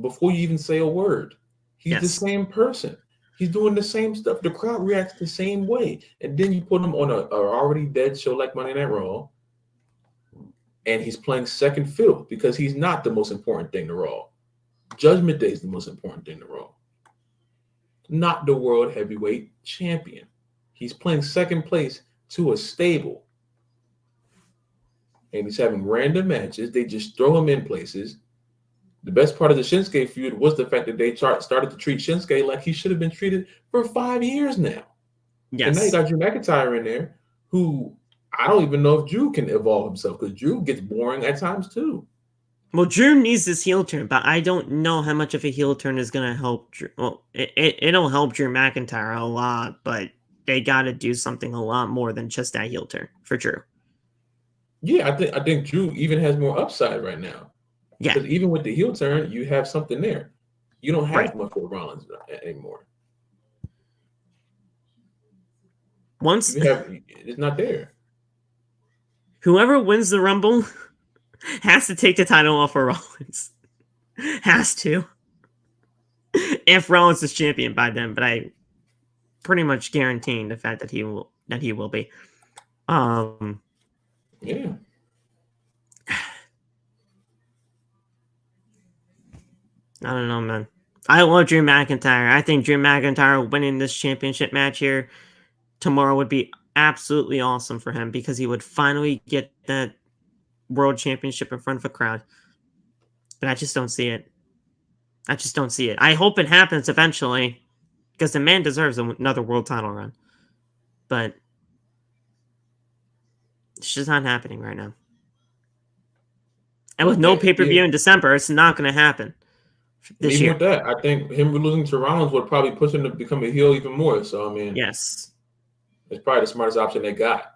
S2: Before you even say a word, he's the same person. He's doing the same stuff. The crowd reacts the same way, and then you put him on a already dead show like Monday Night Raw, and he's playing second fiddle because he's not the most important thing to Raw. Judgment Day is the most important thing to Raw. Not the world heavyweight champion. He's playing second place to a stable. And he's having random matches. They just throw him in places. The best part of the Shinsuke feud was the fact that they started to treat Shinsuke like he should have been treated for 5 years now. Yes. And now you got Drew McIntyre in there, who I don't even know if Drew can evolve himself because Drew gets boring at times too.
S1: Well, Drew needs this heel turn, but I don't know how much of a heel turn is going to help Drew. Well, it'll help Drew McIntyre a lot, but they got to do something a lot more than just that heel turn for Drew.
S2: Yeah, I think Drew even has more upside right now. Yeah. Because even with the heel turn, you have something there. You don't have much for Rollins anymore. It's not there.
S1: Whoever wins the Rumble has to take the title off of Rollins. Has to. if Rollins is champion by then, but I pretty much guaranteeing the fact that he will be.
S2: Yeah.
S1: I don't know, man. I love Drew McIntyre. I think Drew McIntyre winning this championship match here tomorrow would be absolutely awesome for him because he would finally get that world championship in front of a crowd. But I just don't see it. I hope it happens eventually because the man deserves another world title run. But it's just not happening right now. And with no pay-per-view in December, it's not going to happen this
S2: even
S1: year.
S2: With that, I think him losing to Rollins would probably push him to become a heel even more. So, I mean,
S1: yes,
S2: it's probably the smartest option they got.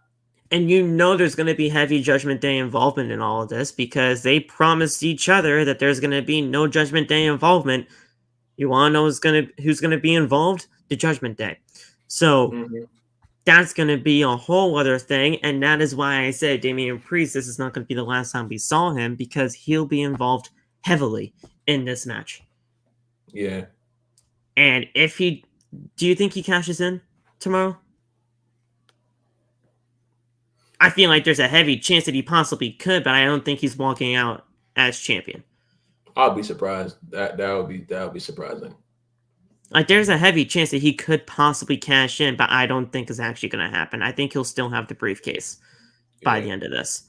S1: And there's going to be heavy Judgment Day involvement in all of this because they promised each other that there's going to be no Judgment Day involvement. You want to know who's going to be involved? The Judgment Day. So that's going to be a whole other thing. And that is why I say Damian Priest, this is not going to be the last time we saw him because he'll be involved heavily in this match.
S2: Yeah.
S1: And do you think he cashes in tomorrow? I feel like there's a heavy chance that he possibly could, but I don't think he's walking out as champion.
S2: I'll be surprised. That would be surprising.
S1: Like there's a heavy chance that he could possibly cash in, but I don't think it's actually going to happen. I think he'll still have the briefcase by the end of this.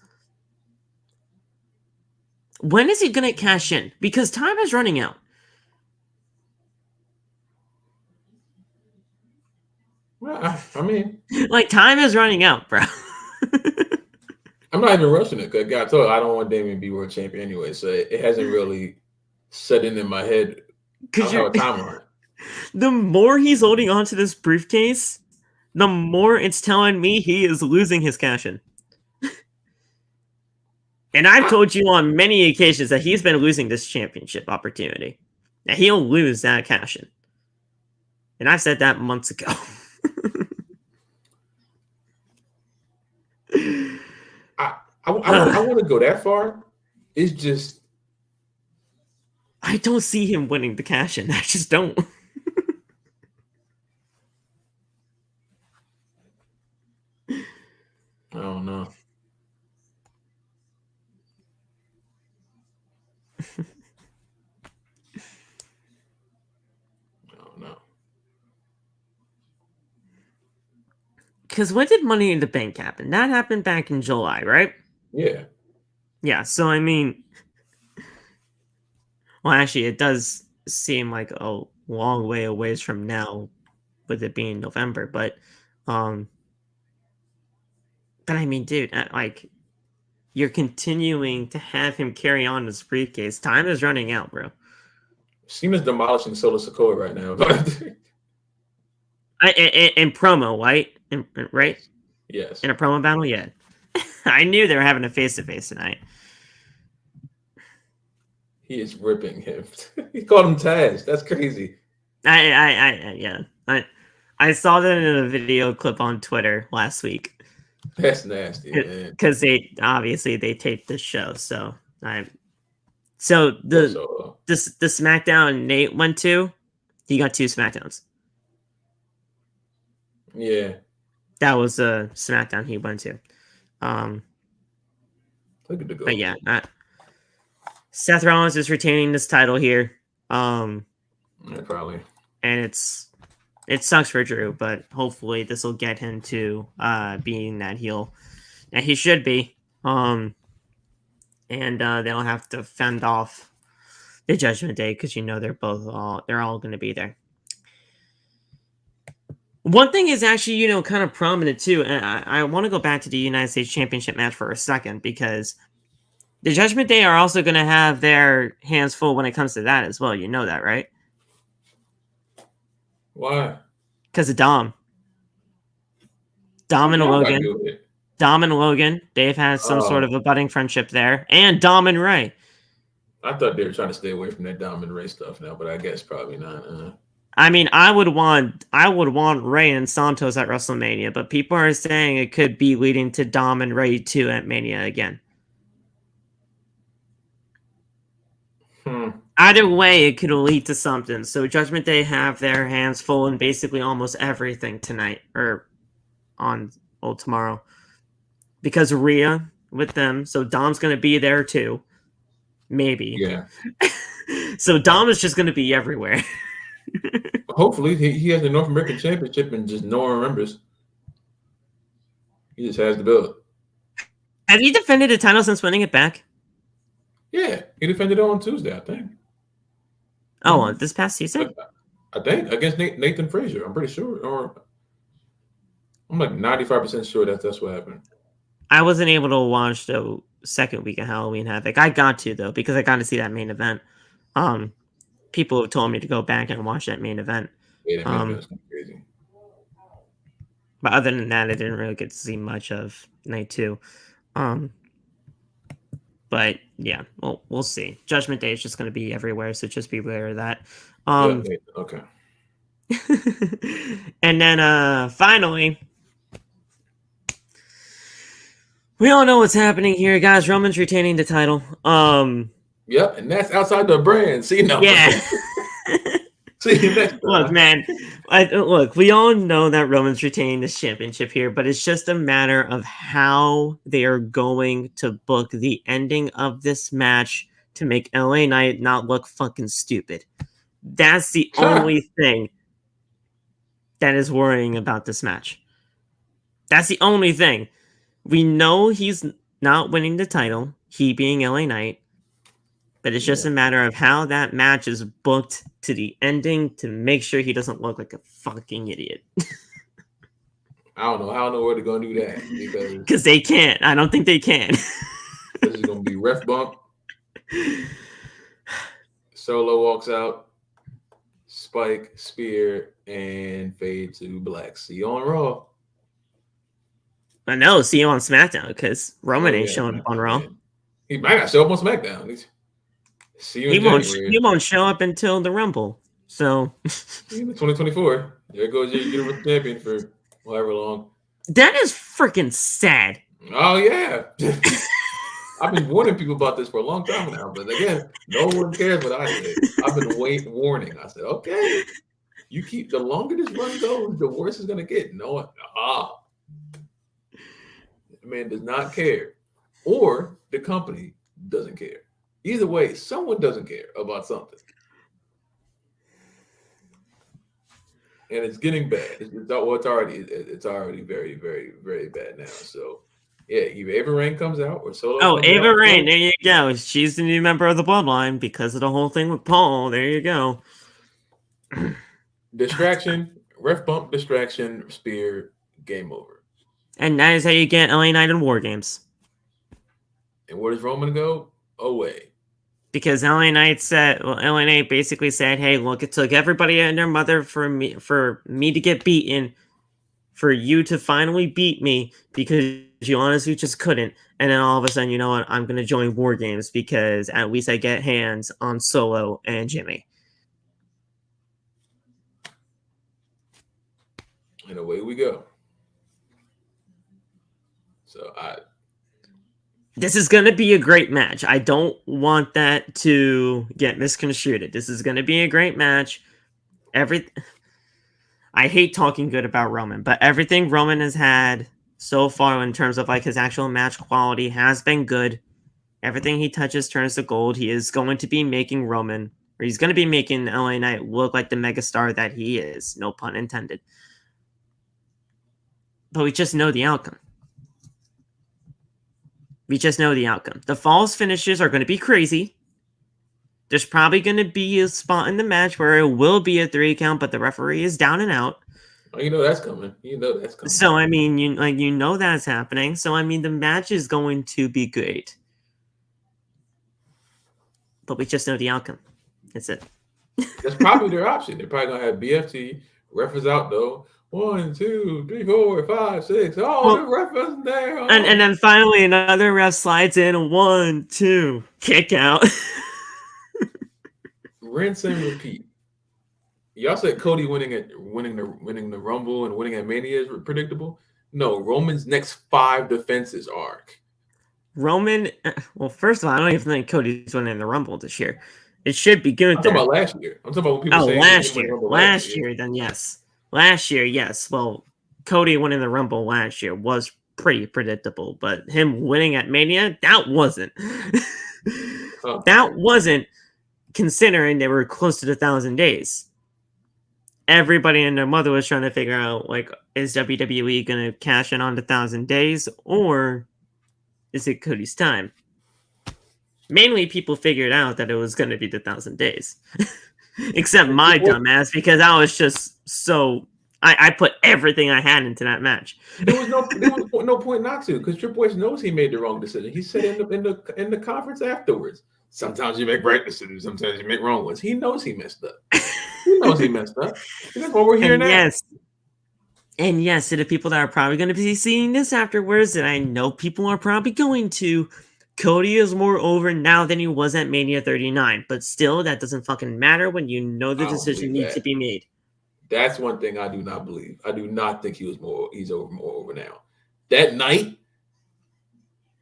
S1: When is he going to cash in? Because time is running out.
S2: Well, I mean,
S1: like time is running out, bro.
S2: I'm not even rushing it because I told you I don't want Damian to be world champion anyway, so it hasn't really set in my head. I don't have a timeline.
S1: The more he's holding on to this briefcase, the more it's telling me he is losing his cash-in. And I've told you on many occasions that he's been losing this championship opportunity. That he'll lose that cash-in. And I said that months ago.
S2: I want to go that far. It's just
S1: I don't see him winning the cash-in. I just don't.
S2: I don't know.
S1: Because when did Money in the Bank happen? That happened back in July, right?
S2: Yeah.
S1: Yeah, so I mean... Well, actually, it does seem like a long way away from now, with it being November, but I mean, dude, like, you're continuing to have him carry on his briefcase. Time is running out, bro.
S2: Cena's demolishing Solo Sikoa right now.
S1: In promo, right? Right?
S2: Yes.
S1: In a promo battle, yeah. I knew they were having a face-to-face tonight.
S2: He is ripping him. He called him Taz. That's crazy.
S1: Yeah. I saw that in a video clip on Twitter last week.
S2: That's nasty, man.
S1: Because they taped this show, so the SmackDown Nate went to, he got 2 SmackDowns.
S2: Yeah.
S1: That was a SmackDown he went to.
S2: Look at the goal.
S1: But yeah, Seth Rollins is retaining this title here.
S2: Yeah, probably.
S1: And it sucks for Drew, but hopefully this will get him to being that heel that he should be. And they'll have to fend off the Judgment Day because they're all going to be there. One thing is actually, kind of prominent too, and I want to go back to the United States Championship match for a second because the Judgment Day are also going to have their hands full when it comes to that as well. You know that, right?
S2: Why?
S1: Because of Dom. Dom and Logan. They've had some sort of a budding friendship there. And Dom and Rey.
S2: I thought they were trying to stay away from that Dom and Rey stuff now, but I guess probably not.
S1: I mean, I would want Rey and Santos at WrestleMania, but people are saying it could be leading to Dom and Rey 2 at Mania again. Either way, it could lead to something. So Judgment Day have their hands full in basically almost everything tonight or on tomorrow because Rhea with them. So Dom's gonna be there too, maybe.
S2: Yeah.
S1: So Dom is just gonna be everywhere.
S2: Hopefully, he has the North American Championship and just no one remembers. He just has the belt.
S1: Have you defended the title since winning it back?
S2: Yeah, he defended it on Tuesday, I think.
S1: Oh, this past season?
S2: I think against Nathan Frazier. I'm pretty sure, or I'm like 95% sure that's what happened.
S1: I wasn't able to watch the second week of Halloween Havoc. I got to though because I got to see that main event. People have told me to go back and watch that main event.
S2: Yeah, that main event was crazy.
S1: But other than that, I didn't really get to see much of night 2. But yeah, well, we'll see. Judgment Day is just going to be everywhere, so just be aware of that.
S2: Okay.
S1: And then finally, we all know what's happening here, guys. Roman's retaining the title.
S2: Yep, and that's outside the brand. See, no.
S1: Yeah.
S2: See you next time.
S1: Look, man. Look, we all know that Roman's retaining this championship here, but it's just a matter of how they are going to book the ending of this match to make LA Knight not look fucking stupid. That's the only thing that is worrying about this match. That's the only thing. We know he's not winning the title, he being LA Knight, but it's just a matter of how that match is booked to the ending to make sure he doesn't look like a fucking idiot.
S2: I don't know where they're going to do that.
S1: Because they can't. I don't think they can.
S2: This is going to be ref bump. Solo walks out. Spike, spear, and fade to black. See you on Raw.
S1: I know. See you on SmackDown because Roman ain't showing up on Raw.
S2: He might not show up on SmackDown. See you in
S1: he won't show up until the Rumble. So
S2: 2024. There goes your Universal Champion for however long.
S1: That is freaking sad.
S2: Oh yeah. I've been warning people about this for a long time now, but again, no one cares what I say. I've been warning. I said, okay, you keep the longer this run goes, the worse it's gonna get. No one, the man does not care, or the company doesn't care. Either way, someone doesn't care about something, and it's getting bad. It's already very, very, very bad now. So. Yeah, either Ava Raine comes out or Solo.
S1: Oh, Ava Raine, there you go. She's the new member of the Bloodline because of the whole thing with Paul. There you go.
S2: Distraction, ref bump, distraction, spear, game over.
S1: And that is how you get LA Knight in War Games.
S2: And where does Roman go? Away.
S1: Because LA Knight basically said, hey, look, it took everybody and their mother for me to get beaten, for you to finally beat me, because you honestly just couldn't. And then all of a sudden, you know what? I'm going to join War Games because at least I get hands on Solo and Jimmy.
S2: And away we go. So
S1: this is going to be a great match. I don't want that to get misconstrued. This is going to be a great match. I hate talking good about Roman, but everything Roman has had so far in terms of like his actual match quality has been good. Everything he touches turns to gold. He is going to be making he's going to be making LA Knight look like the megastar that he is. No pun intended. But we just know the outcome. The false finishes are going to be crazy. There's probably going to be a spot in the match where it will be a 3 count, but the referee is down and out.
S2: Oh, you know that's coming.
S1: So, I mean, you know that's happening. So, I mean, the match is going to be great. But we just know the outcome. That's it.
S2: That's probably their option. They're probably going to have BFT. Ref is out, though. 1, 2, 3, 4, 5, 6. Oh, the ref isn't there. Oh.
S1: And then finally another ref slides in. 1, 2. Kick out.
S2: Rinse and repeat. Y'all said Cody winning the Rumble and winning at Mania is predictable. No, Roman's next 5 defenses are.
S1: Roman, well, first of all, I don't even think Cody's winning the Rumble this year. It should be good.
S2: I'm talking about last year. I'm talking about what people saying.
S1: Last year, then yes. Last year, yes. Well, Cody winning the Rumble last year was pretty predictable, but him winning at Mania, that wasn't. That wasn't, considering they were close to the 1,000 days. Everybody and their mother was trying to figure out, like, is WWE going to cash in on the 1,000 days, or is it Cody's time? Mainly, people figured out that it was going to be the 1,000 days. Except my dumbass, because I was just so... I put everything I had into that match.
S2: There was no point not to, because Triple H knows he made the wrong decision. He said in the conference afterwards, sometimes you make right decisions, sometimes you make wrong ones. He knows he messed up. He knows he messed up. That's why we're here now.
S1: Yes. And yes, to the people that are probably going to be seeing this afterwards, and I know people are probably going to, Cody is more over now than he was at Mania 39. But still, that doesn't fucking matter when you know the decision needs to be made.
S2: That's one thing I do not believe. I do not think he's more over now. That night,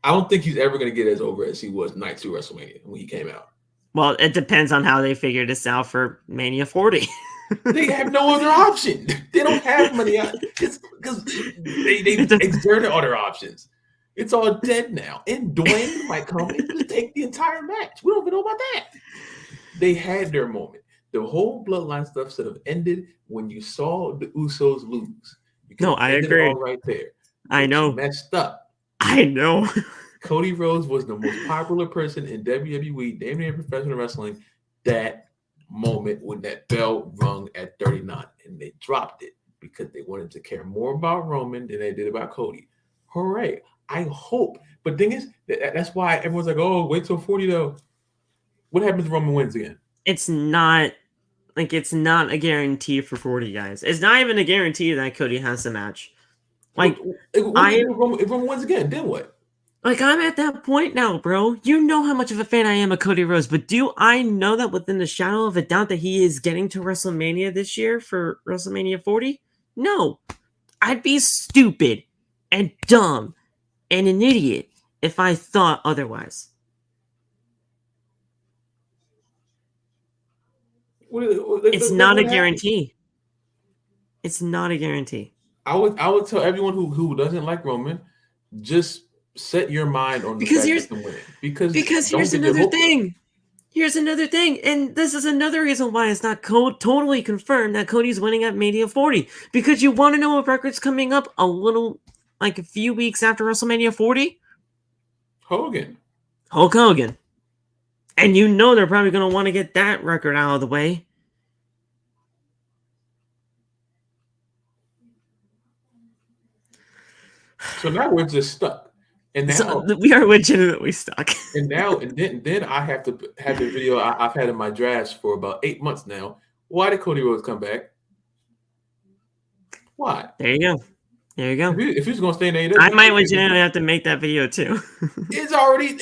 S2: I don't think he's ever going to get as over as he was night 2 WrestleMania when he came out.
S1: Well, it depends on how they figure this out for Mania 40.
S2: They have no other option. They don't have money because they exerted other options. It's all dead now. And Dwayne might come and just take the entire match. We don't even know about that. They had their moment. The whole Bloodline stuff should have ended when you saw the Usos lose.
S1: No, I agree.
S2: All right there.
S1: I know.
S2: Messed up.
S1: I know.
S2: Cody Rhodes was the most popular person in WWE, damn near professional wrestling, that moment when that bell rung at 39. And they dropped it because they wanted to care more about Roman than they did about Cody. Hooray. I hope. But the thing is, that's why everyone's like, oh, wait till 40 though. What happens if Roman wins again?
S1: It's not a guarantee for 40, guys. It's not even a guarantee that Cody has the match. Like,
S2: if Roman wins again, then what?
S1: Like, I'm at that point now, bro. You know how much of a fan I am of Cody Rhodes, but do I know that within the shadow of a doubt that he is getting to WrestleMania this year for WrestleMania 40? No. I'd be stupid and dumb and an idiot if I thought otherwise. It's not a guarantee. It's not a guarantee.
S2: I would tell everyone who doesn't like Roman, just set your mind on the fact that to win. Because
S1: here's another thing. Here's another thing, and this is another reason why it's not totally confirmed that Cody's winning at Mania 40. Because you want to know what record's coming up a few weeks after WrestleMania 40? Hulk Hogan. And you know they're probably going to want to get that record out of the way.
S2: So now we're just stuck. And now
S1: we are legitimately stuck.
S2: And then I have to have the video I've had in my drafts for about 8 months now. Why did Cody Rhodes come back? Why?
S1: There you go.
S2: If he's going to stay in AEW,
S1: I might legitimately have to make that video too.
S2: It's already...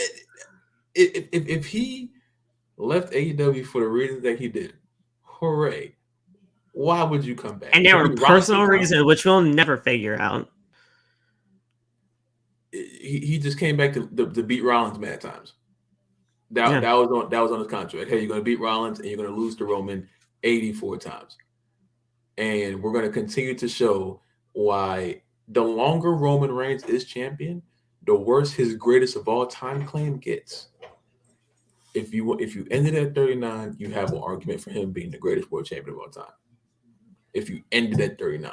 S2: If he left AEW for the reasons that he did, hooray. Why would you come back?
S1: And there were personal reasons, which we'll never figure out.
S2: He just came back to beat Rollins mad times. That was on his contract. Hey, you're going to beat Rollins and you're going to lose to Roman 84 times. And we're going to continue to show why the longer Roman Reigns is champion, the worse his greatest of all time claim gets. If you ended at 39, you have an argument for him being the greatest world champion of all time. If you ended at 39,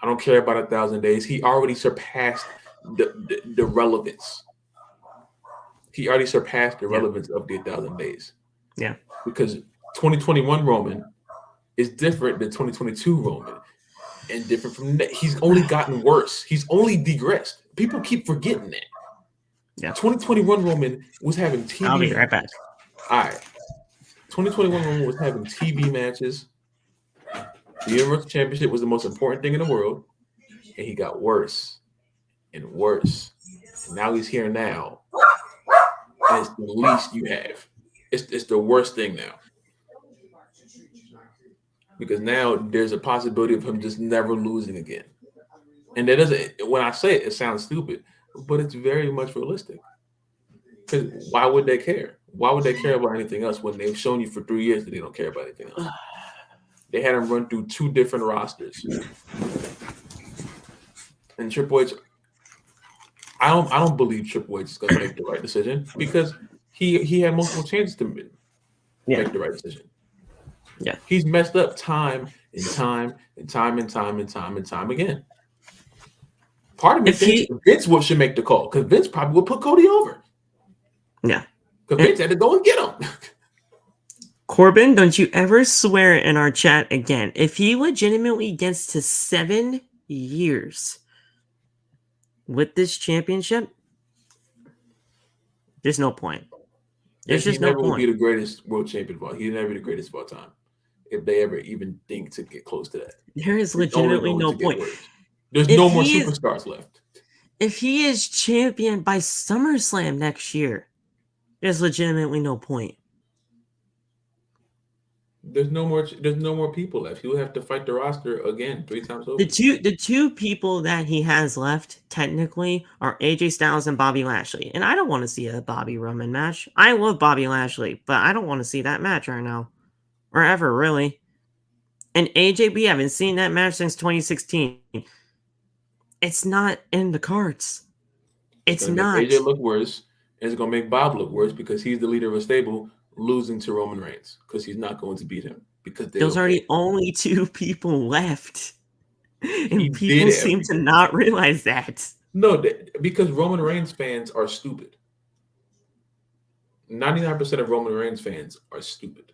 S2: I don't care about 1,000 days. He already surpassed the relevance. He already surpassed the relevance of the 1,000 days.
S1: Yeah,
S2: because 2021 Roman is different than 2022 Roman, and different from that. He's only gotten worse. He's only digressed. People keep forgetting that.
S1: Yeah.
S2: 2021 Roman was having TV.
S1: I'll be right back.
S2: All right. 2021 Roman was having TV matches. The Universal Championship was the most important thing in the world, and he got worse and worse. And now he's here now, and it's the least you have. It's the worst thing now. Because now there's a possibility of him just never losing again. And that doesn't, when I say it, it sounds stupid, but it's very much realistic. Because why would they care? Why would they care about anything else when they've shown you for 3 years that they don't care about anything else? They had him run through 2 different rosters. And Triple H, I don't believe Triple H is going to make the right decision because he had multiple chances to make the right decision.
S1: Yeah.
S2: He's messed up time and time again. Part of me thinks Vince should make the call because Vince probably would put Cody over.
S1: Yeah.
S2: Because Vince had to go and get him.
S1: Corbin, don't you ever swear in our chat again. If he legitimately gets to 7 years with this championship, there's no point. There's just no point. He
S2: never will be the greatest world champion of all. He'll never be the greatest of all time. If they ever even think to get close to that.
S1: There is legitimately no point.
S2: There's no more superstars left.
S1: If he is champion by SummerSlam next year, there's legitimately no point.
S2: There's no more people left. He'll have to fight the roster again 3 times over.
S1: The two people that he has left technically are AJ Styles and Bobby Lashley. And I don't want to see a Bobby Roman match. I love Bobby Lashley, but I don't want to see that match right now. Or ever, really. And AJ, we haven't seen that match since 2016. It's not in the cards. It's not.
S2: Make AJ look worse, and it's going to make Bob look worse because he's the leader of a stable losing to Roman Reigns because he's not going to beat him. Because
S1: those are the only 2 people left. And people seem to not realize that.
S2: No, because Roman Reigns fans are stupid. 99% of Roman Reigns fans are stupid.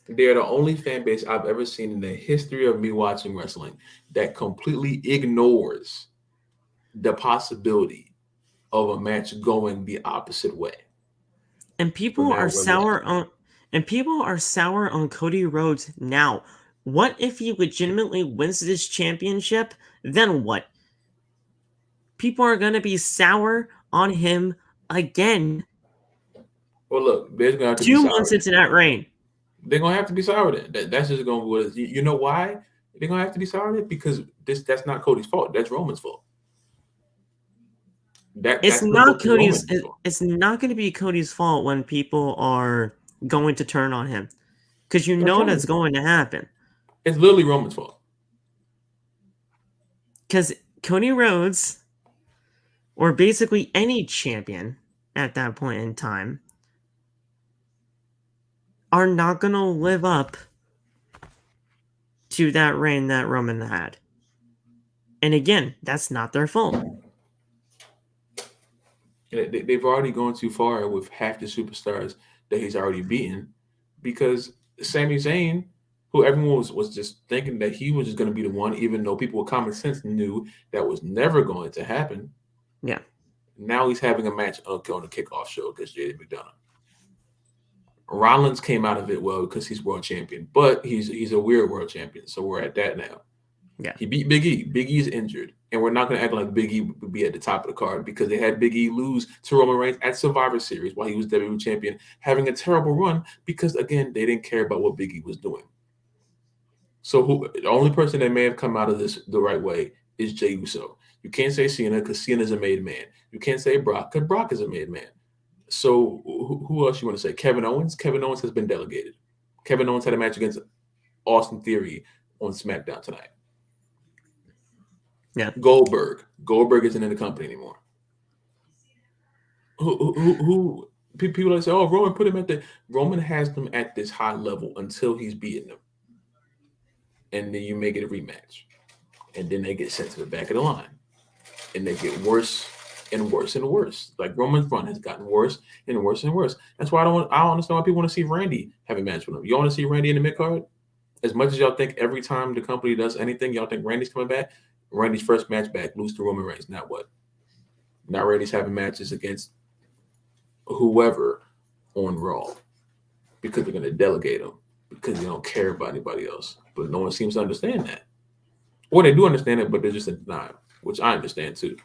S2: They are the only fan base I've ever seen in the history of me watching wrestling that completely ignores the possibility of a match going the opposite way.
S1: And people are sour on Cody Rhodes now. What if he legitimately wins this championship? Then what? People are going to be sour on him again.
S2: Well, look, there's going to have to be
S1: 2 months into that reign.
S2: They're going to have to be sour then. That's just going to be what it is. You know why they're going to have to be sour then? Because that's not Cody's fault. That's Roman's fault.
S1: It's not going to be Cody's fault when people are going to turn on him. Because that's going to happen.
S2: It's literally Roman's fault.
S1: Because Cody Rhodes, or basically any champion at that point in time, are not going to live up to that reign that Roman had. And again, that's not their fault.
S2: They've already gone too far with half the superstars that he's already beaten because Sami Zayn, who everyone was just thinking that he was just going to be the one, even though people with common sense knew that was never going to happen.
S1: Yeah.
S2: Now he's having a match on the kickoff show against JD McDonough. Rollins came out of it well because he's world champion, but he's a weird world champion, so we're at that now.
S1: Yeah.
S2: He beat Big E. Big E's injured, and we're not going to act like Big E would be at the top of the card because they had Big E lose to Roman Reigns at Survivor Series while he was WWE champion, having a terrible run because, again, they didn't care about what Big E was doing. So the only person that may have come out of this the right way is Jey Uso. You can't say Cena because Cena's a made man. You can't say Brock because Brock is a made man. So who else you want to say? Kevin Owens? Kevin Owens has been delegated. Kevin Owens had a match against Austin Theory on SmackDown tonight.
S1: Yeah.
S2: Goldberg isn't in the company anymore. Who people that say, oh, Roman put him at Roman has them at this high level until he's beating them. And then you make it a rematch. And then they get sent to the back of the line. And they get worse and worse and worse. Like Roman's run has gotten worse and worse and worse. That's why I don't understand why people want to see Randy have a match with him. You want to see Randy in the mid-card? As much as y'all think every time the company does anything, y'all think Randy's coming back, Randy's first match back, lose to Roman Reigns. Now what? Now Randy's having matches against whoever on Raw because they're going to delegate him because they don't care about anybody else. But no one seems to understand that. Or they do understand it, but they're just in denial, which I understand too.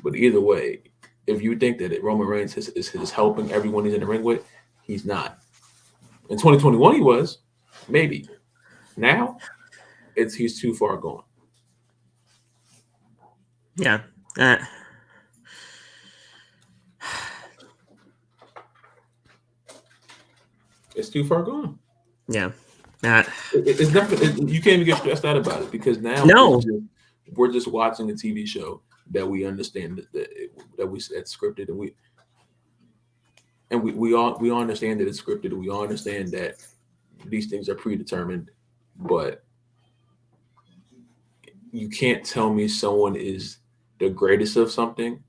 S2: But either way, if you think that Roman Reigns is helping everyone he's in the ring with, he's not. In 2021, he was. Maybe. Now, he's too far gone.
S1: Yeah.
S2: It's too far gone.
S1: Yeah.
S2: It's nothing. You can't even get stressed out about it because now we're just watching a TV show that we understand that we said scripted, and we all understand that it's scripted, and we all understand that these things are predetermined, but you can't tell me someone is the greatest of something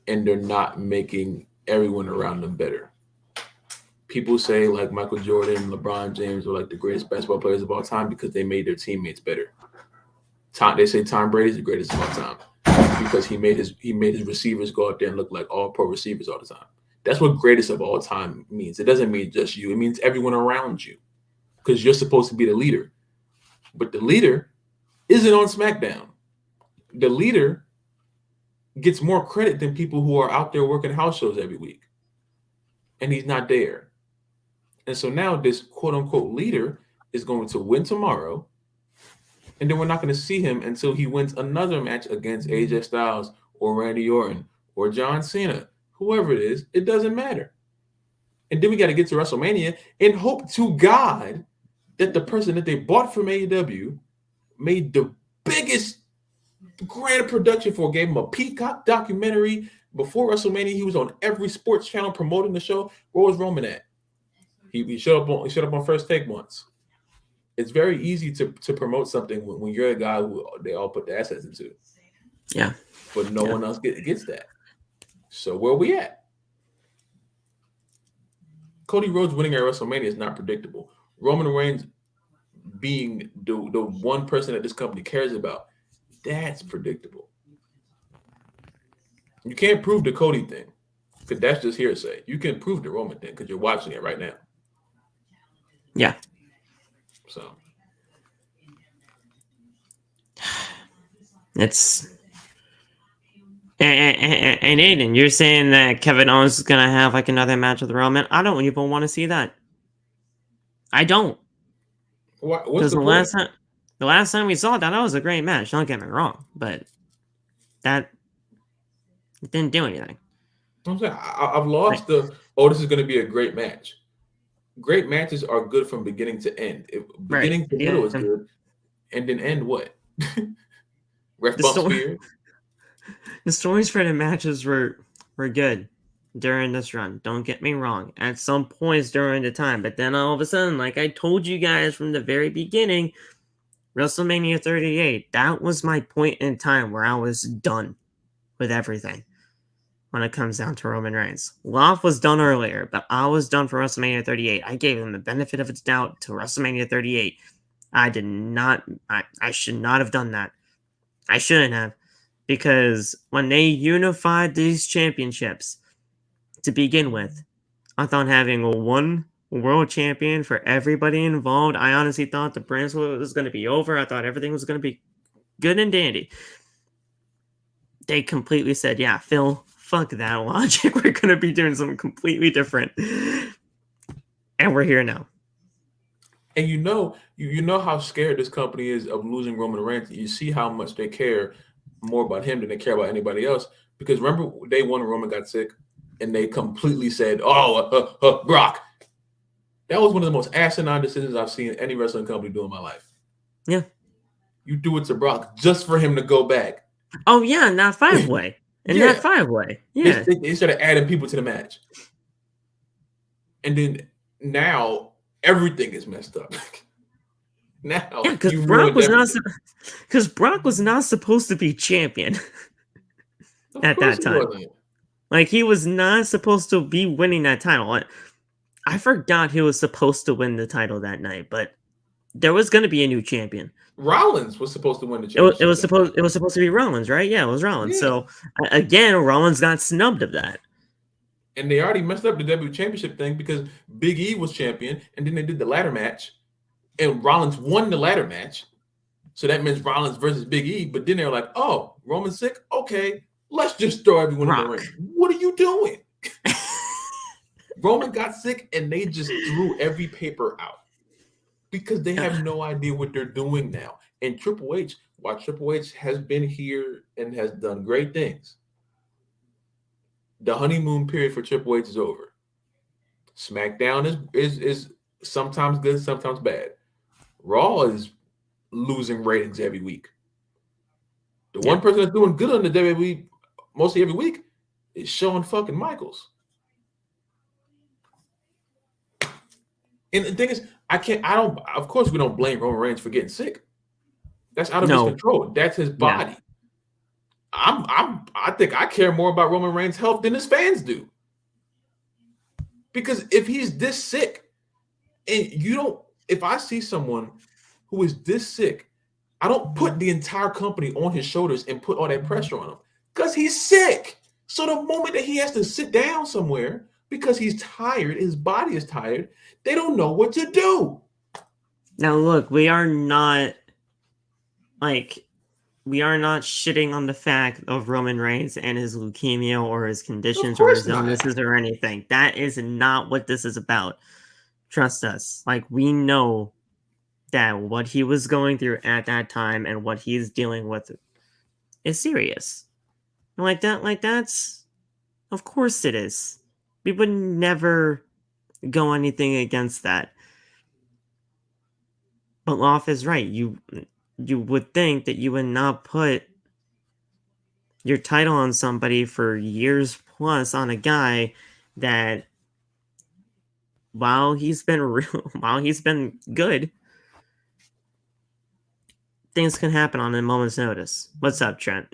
S2: and they're not making everyone around them better. People say like Michael Jordan, LeBron James are like the greatest basketball players of all time because they made their teammates better. They say Tom Brady's the greatest of all time because he made his receivers go out there and look like all pro receivers all the time. That's what greatest of all time means. It doesn't mean just you. It means everyone around you because you're supposed to be the leader. But the leader isn't on SmackDown. The leader gets more credit than people who are out there working house shows every week. And he's not there. And so now this quote unquote leader is going to win tomorrow. And then we're not going to see him until he wins another match against AJ Styles or Randy Orton or John Cena, whoever it is. It doesn't matter. And then we got to get to WrestleMania and hope to God that the person that they bought from AEW made the biggest grand production for, gave him a Peacock documentary. Before WrestleMania, he was on every sports channel promoting the show. Where was Roman at? He showed up on First Take once. It's very easy to promote something when you're a guy who they all put the assets into.
S1: Yeah.
S2: But no one else gets that. So where are we at? Cody Rhodes winning at WrestleMania is not predictable. Roman Reigns being the one person that this company cares about, that's predictable. You can't prove the Cody thing because that's just hearsay. You can prove the Roman thing because you're watching it right now.
S1: Yeah.
S2: So
S1: it's and Aiden, you're saying that Kevin Owens is gonna have like another match with Roman. I don't even want to see that. I don't.
S2: What's the
S1: last time we saw that was a great match. Don't get me wrong, but that it didn't do anything.
S2: I'm saying I've lost this is going to be a great match. Great matches are good from beginning to end. Beginning to middle is good, and then end what? Ref bump spear.
S1: The stories for the matches were good during this run. Don't get me wrong. At some points during the time, but then all of a sudden, like I told you guys from the very beginning, WrestleMania 38, that was my point in time where I was done with everything when it comes down to Roman Reigns. Loft was done earlier, but I was done for WrestleMania 38. I gave him the benefit of its doubt to WrestleMania 38. I should not have done that. I shouldn't have. Because when they unified these championships to begin with, I thought having one world champion for everybody involved, I honestly thought the brand split was going to be over. I thought everything was going to be good and dandy. They completely said, yeah, Phil, fuck that logic. We're going to be doing something completely different. And we're here now.
S2: And you know how scared this company is of losing Roman Reigns. You see how much they care more about him than they care about anybody else. Because remember, day one, Roman got sick, and they completely said, Brock. That was one of the most asinine decisions I've seen any wrestling company do in my life.
S1: Yeah.
S2: You do it to Brock just for him to go back.
S1: Oh, yeah, not five-way. And that 5-way. Yeah.
S2: They started adding people to the match. And then now everything is messed up. Now,
S1: yeah, because Brock was not supposed to be champion at that time. Like, he was not supposed to be winning that title. I forgot he was supposed to win the title that night, but there was going to be a new champion.
S2: Rollins was supposed to win the championship.
S1: It was supposed to be Rollins, right? Yeah, it was Rollins. Yeah. So again, Rollins got snubbed of that.
S2: And they already messed up the WWE Championship thing because Big E was champion, and then they did the ladder match, and Rollins won the ladder match. So that means Rollins versus Big E. But then they're like, "Oh, Roman's sick. Okay, let's just throw everyone in the ring." What are you doing? Roman got sick, and they just threw every paper out. Because they have no idea what they're doing now. And Triple H, while Triple H has been here and has done great things, the honeymoon period for Triple H is over. SmackDown is sometimes good, sometimes bad. Raw is losing ratings every week. The one person that's doing good on the WWE mostly every week is Shawn fucking Michaels. And the thing is, of course we don't blame Roman Reigns for getting sick. That's out of his control. That's his body. I think I care more about Roman Reigns' health than his fans do. Because if he's this sick, and if I see someone who is this sick, I don't put the entire company on his shoulders and put all that pressure on him because he's sick. So the moment that he has to sit down somewhere because he's tired, his body is tired, they don't know what to do.
S1: Now, look, we are not shitting on the fact of Roman Reigns and his leukemia or his conditions or his illnesses or anything. That is not what this is about. Trust us. Like, we know that what he was going through at that time and what he's dealing with is serious. That's, of course it is. We would never go anything against that. But Loff is right. You would think that you would not put your title on somebody for years plus on a guy that while he's been good, things can happen on a moment's notice. What's up, Trent?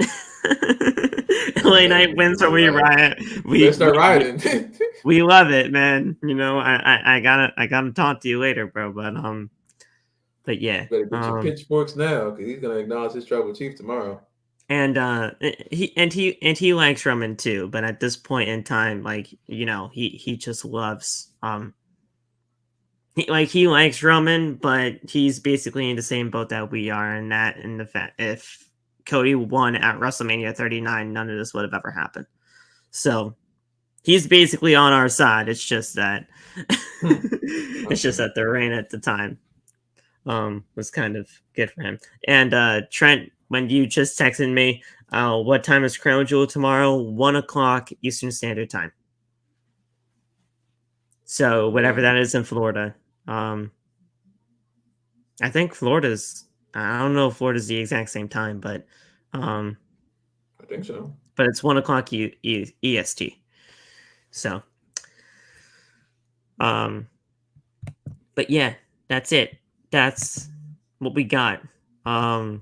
S1: LA Knight wins or we riot.
S2: Let's start rioting.
S1: We love it, man. You know, I gotta talk to you later, bro. But yeah,
S2: better get your pitchforks now because he's gonna acknowledge his tribal chief tomorrow.
S1: And he likes Roman too, but at this point in time, like, you know, he just loves he likes Roman, but he's basically in the same boat that we are, and the fact if Cody won at WrestleMania 39, none of this would have ever happened. So he's basically on our side. It's just that the reign at the time was kind of good for him. And Trent, when you just texted me, what time is Crown Jewel tomorrow? 1:00 Eastern Standard Time. So whatever that is in Florida. I think Florida's. I don't know if Florida's the exact same time, but
S2: I think so.
S1: But it's 1:00 EST. So, but yeah, that's it. That's what we got. It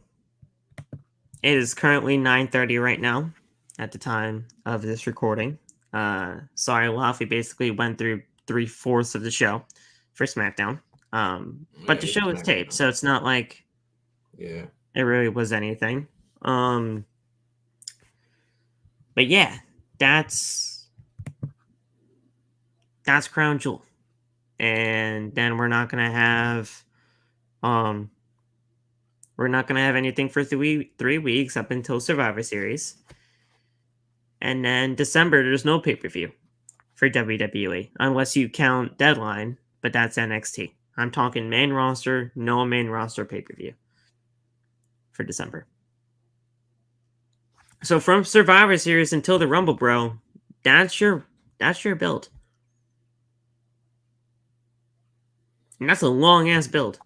S1: is currently 9:30 right now at the time of this recording. Sorry, Loff, we basically went through 3/4 of the show for SmackDown. But the show is taped, so it's not like it really was anything. But yeah, that's Crown Jewel. And then we're not gonna have anything for 3 weeks up until Survivor Series. And then December, there's no pay-per-view for WWE, unless you count Deadline, but that's NXT. I'm talking main roster, no main roster pay-per-view for December. So from Survivor Series until the Rumble, bro, that's your build. And that's a long-ass build.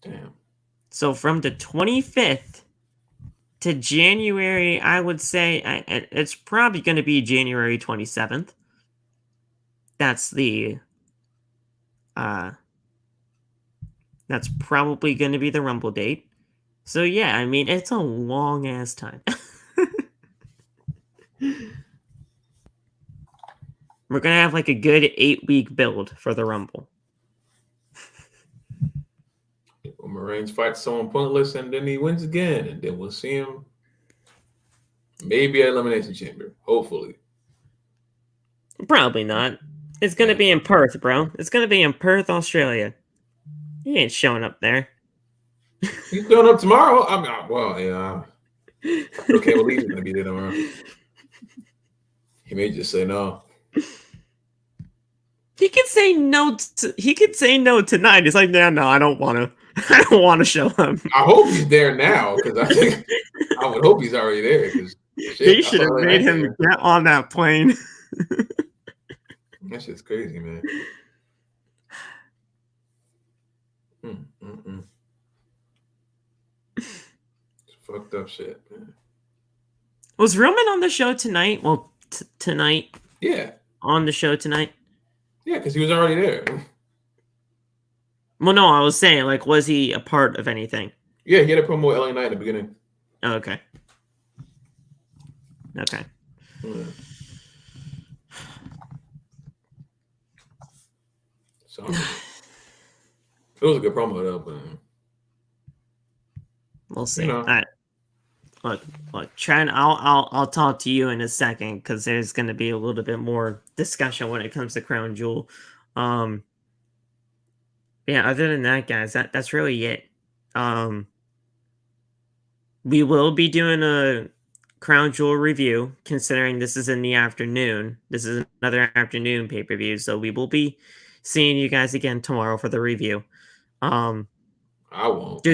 S2: Damn.
S1: So from the 25th to January, I would say it's probably going to be January 27th. That's that's probably going to be the Rumble date. So yeah, I mean, it's a long ass time. We're going to have like a good 8-week build for the Rumble.
S2: Roman Reigns fights someone pointless and then he wins again, and then we'll see him maybe at Elimination Chamber, hopefully.
S1: Probably not. It's going to be in Perth, bro. It's going to be in Perth, Australia. He ain't showing up there.
S2: He's showing up tomorrow. Okay, well, he's going to be there tomorrow. He may just say no.
S1: He could say no. He could say no tonight. He's like, no, I don't want to. I don't want to show him.
S2: I hope he's there now because I would hope he's already there because
S1: They should have made him get on that plane.
S2: That shit's crazy, man. It's fucked up shit, man.
S1: Was Roman on the show tonight? Well, tonight.
S2: Yeah.
S1: On the show tonight?
S2: Yeah, because he was already there.
S1: Well, no, I was saying, like, was he a part of anything?
S2: Yeah, he had a promo with LA Knight at the beginning.
S1: Oh, okay. Okay.
S2: Yeah. So it was a good promo though, but
S1: we'll see. You know. All right. Look, Trent, I'll talk to you in a second because there's going to be a little bit more discussion when it comes to Crown Jewel. Yeah, other than that, guys, that's really it. We will be doing a Crown Jewel review, considering this is in the afternoon. This is another afternoon pay-per-view, so we will be seeing you guys again tomorrow for the review.
S2: I won't.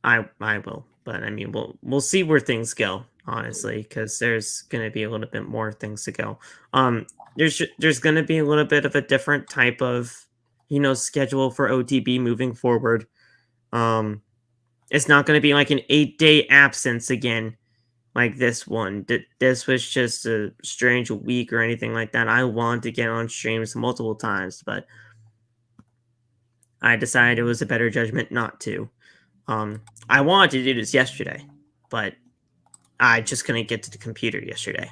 S1: I will. But I mean, we'll see where things go, honestly, because there's gonna be a little bit more things to go. There's gonna be a little bit of a different type of, schedule for OTB moving forward. It's not gonna be like an 8-day absence again, like this one. This was just a strange week or anything like that. I want to get on streams multiple times, but I decided it was a better judgment not to. I wanted to do this yesterday, but I just couldn't get to the computer yesterday.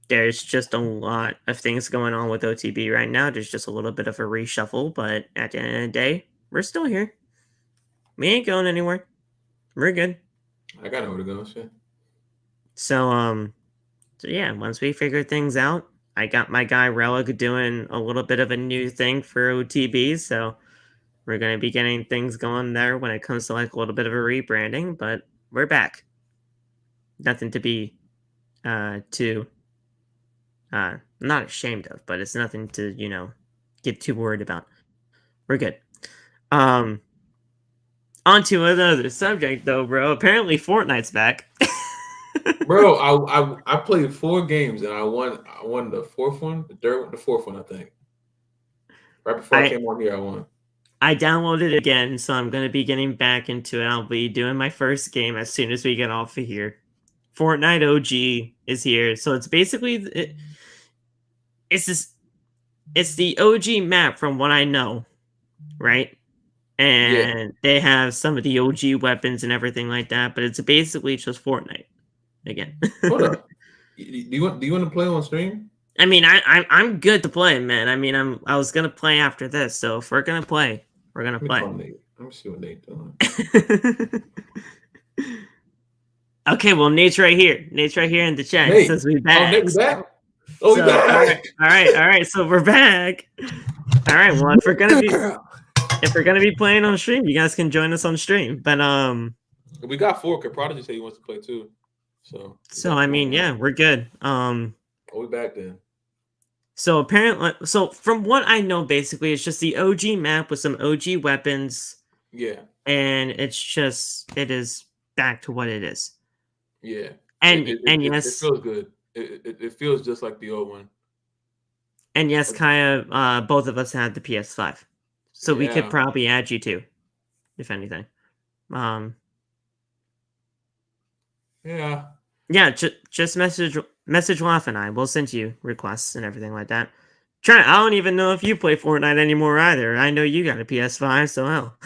S1: There's just a lot of things going on with OTB right now. There's just a little bit of a reshuffle, but at the end of the day, we're still here. We ain't going anywhere. We're good.
S2: I got nowhere to go, shit.
S1: So yeah, once we figure things out, I got my guy Relic doing a little bit of a new thing for OTB, so we're going to be getting things going there when it comes to like a little bit of a rebranding, but we're back. Nothing to be not ashamed of, but it's nothing to, get too worried about. We're good. On to another subject though, bro. Apparently Fortnite's back.
S2: Bro, I played 4 games and I won the 4th one, the 3rd one, the 4th one, I think. Right before I came on here, I won.
S1: I downloaded it again, so I'm going to be getting back into it. I'll be doing my first game as soon as we get off of here. Fortnite OG is here, so it's basically it's the OG map from what I know, right? And they have some of the OG weapons and everything like that, but it's basically just Fortnite again.
S2: Hold up, do you want to play on stream?
S1: I mean, I'm good to play, man. I mean, I was gonna play after this, so if we're gonna play, we're gonna play.
S2: Let me see what Nate's doing.
S1: Okay, well, Nate's right here. Nate's right here in the chat. He says we back.
S2: Oh, Nate's back. Oh, so,
S1: back. All right. So we're back. All right. Well, if we're gonna be playing on stream, you guys can join us on stream. But
S2: we got 4. Cause Prodigy said he wants to play too. So
S1: I mean, yeah, we're good.
S2: we back then.
S1: So apparently, from what I know, basically, it's just the OG map with some OG weapons.
S2: Yeah.
S1: And it is back to what it is.
S2: Yeah.
S1: And
S2: yes, it feels good. It feels just like the old one.
S1: And yes, Kaya, both of us had the PS5, so we could probably add you too, if anything. Yeah. Just message Laugh and I. We'll send you requests and everything like that. Trent, I don't even know if you play Fortnite anymore either. I know you got a PS5, so hell.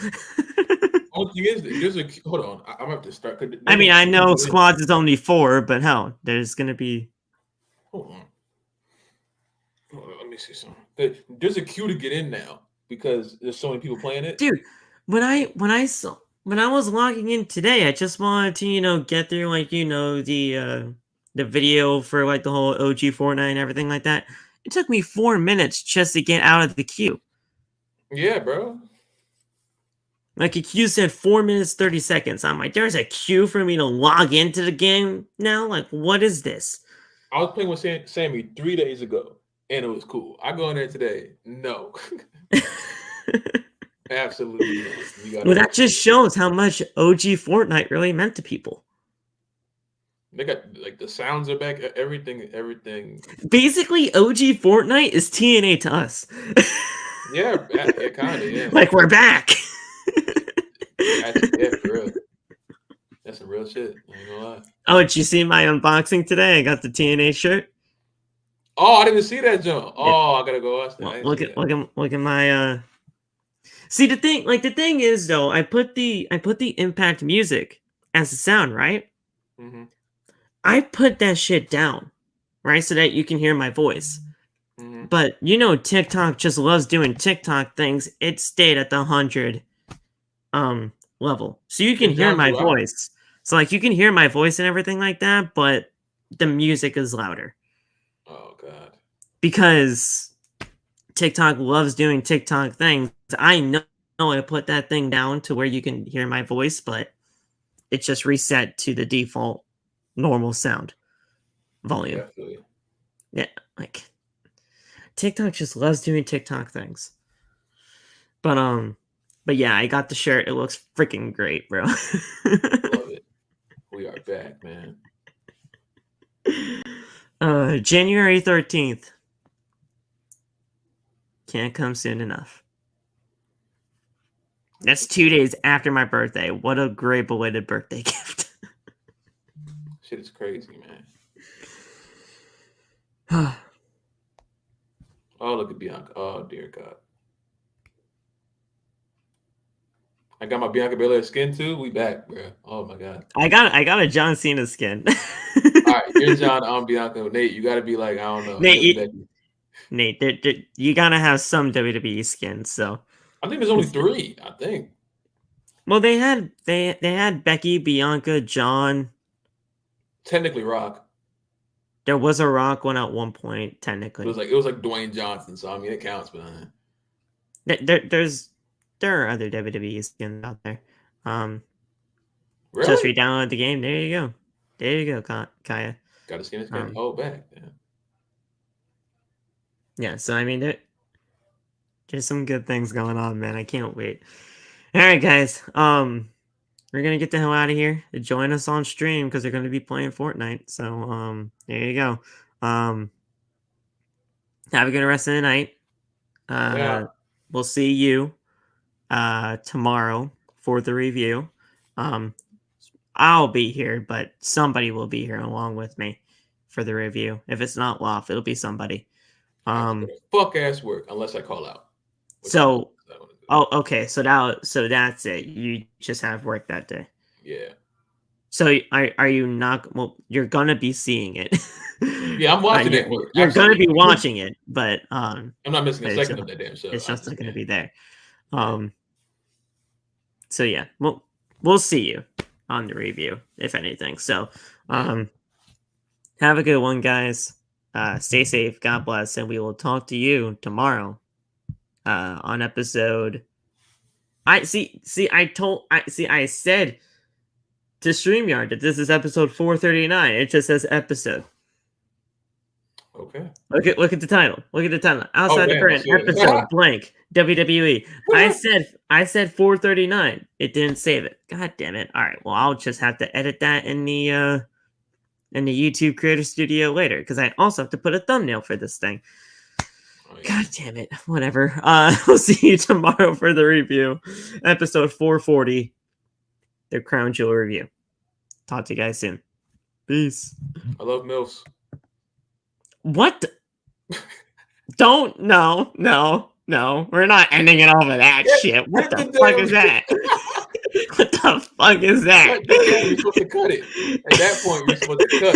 S2: Only thing is, hold on. I'm gonna have to start.
S1: I mean, I know squads is only 4, but hell, there's gonna be.
S2: Hold on. Let me see something. There's a queue to get in now because there's so many people playing it.
S1: Dude, when I was logging in today, I just wanted to, get through the video for like the whole OG Fortnite and everything like that. It took me 4 minutes just to get out of the queue.
S2: Yeah, bro.
S1: Like a queue said 4 minutes 30 seconds. I'm like, there's a queue for me to log into the game now. Like, what is this?
S2: I was playing with Sammy 3 days ago, and it was cool. I go in there today. No. Absolutely not. You gotta
S1: Well, that just shows how much OG Fortnite really meant to people.
S2: They got like the sounds are back. Everything.
S1: Basically, OG Fortnite is TNA to us.
S2: Yeah, kind of. Yeah,
S1: Like we're back.
S2: actually, yeah, for real. That's some real shit. I ain't gonna lie.
S1: Oh, did you see my unboxing today? I got the TNA shirt.
S2: Oh, I didn't see that jump. Oh, I gotta go watch that.
S1: Well, look at my. See the thing is though, I put the Impact music as the sound, right?
S2: Mm-hmm.
S1: I put that shit down, right, so that you can hear my voice.
S2: Mm-hmm.
S1: But you know, TikTok just loves doing TikTok things. It stayed at the 100 level, so you can hear my voice. So like you can hear my voice and everything like that, but the music is louder.
S2: Oh god.
S1: Because TikTok loves doing TikTok things. I know I put that thing down to where you can hear my voice, but it's just reset to the default normal sound volume.
S2: Definitely.
S1: Yeah, like TikTok just loves doing TikTok things. But yeah, I got the shirt. It looks freaking great, bro.
S2: Love it. We are back, man.
S1: January 13th. Can't come soon enough. That's 2 days after my birthday. What a great belated birthday gift.
S2: Shit is crazy, man. Oh, look at Bianca. Oh, dear God. I got my Bianca Belair skin too. We back, bro. Oh my God.
S1: I got a John Cena skin.
S2: All right, you're John. I'm Bianca. Nate, you got to be like, I don't know.
S1: Nate, you gotta have some WWE skins. So
S2: I think there's only 3. I think.
S1: Well, they had Becky, Bianca, John.
S2: Technically, Rock.
S1: There was a Rock one at one point. Technically,
S2: it was like Dwayne Johnson. So I mean, it counts, but
S1: there are other WWE skins out there.
S2: Really?
S1: Just re-download the game. There you go, Kaya.
S2: Got a skin skin. Back.
S1: Yeah. So I mean, there's some good things going on, man. I can't wait. All right, guys. We're gonna get the hell out of here. Join us on stream because they're gonna be playing Fortnite. So there you go. Have a good rest of the night. We'll see you tomorrow for the review. I'll be here, but somebody will be here along with me for the review. If it's not Loft, it'll be somebody.
S2: Fuck ass work unless I call out.
S1: Okay. So that's it. You just have work that day.
S2: Yeah.
S1: So are you not? Well, you're gonna be seeing it.
S2: Yeah, I'm watching it.
S1: You're gonna be watching it, but
S2: I'm not missing a second of that damn show.
S1: It's just not gonna be there. So yeah, we'll see you on the review, if anything. So have a good one, guys. Stay safe, God bless, and we will talk to you tomorrow on episode. I said to StreamYard that this is episode 439. It just says episode.
S2: Okay.
S1: Look at the title. Look at the title. Outside the brand, episode blank WWE. I said 439. It didn't save it. God damn it. All right. Well, I'll just have to edit that in the YouTube Creator Studio later because I also have to put a thumbnail for this thing. Oh, yeah. God damn it. Whatever. We'll see you tomorrow for the review. Episode 440. The Crown Jewel review. Talk to you guys soon. Peace.
S2: I love MILFs.
S1: What? Don't. No. We're not ending it off of that shit. What the fuck is that? What the fuck is that?
S2: You're supposed to cut it. At that point, you're supposed to cut.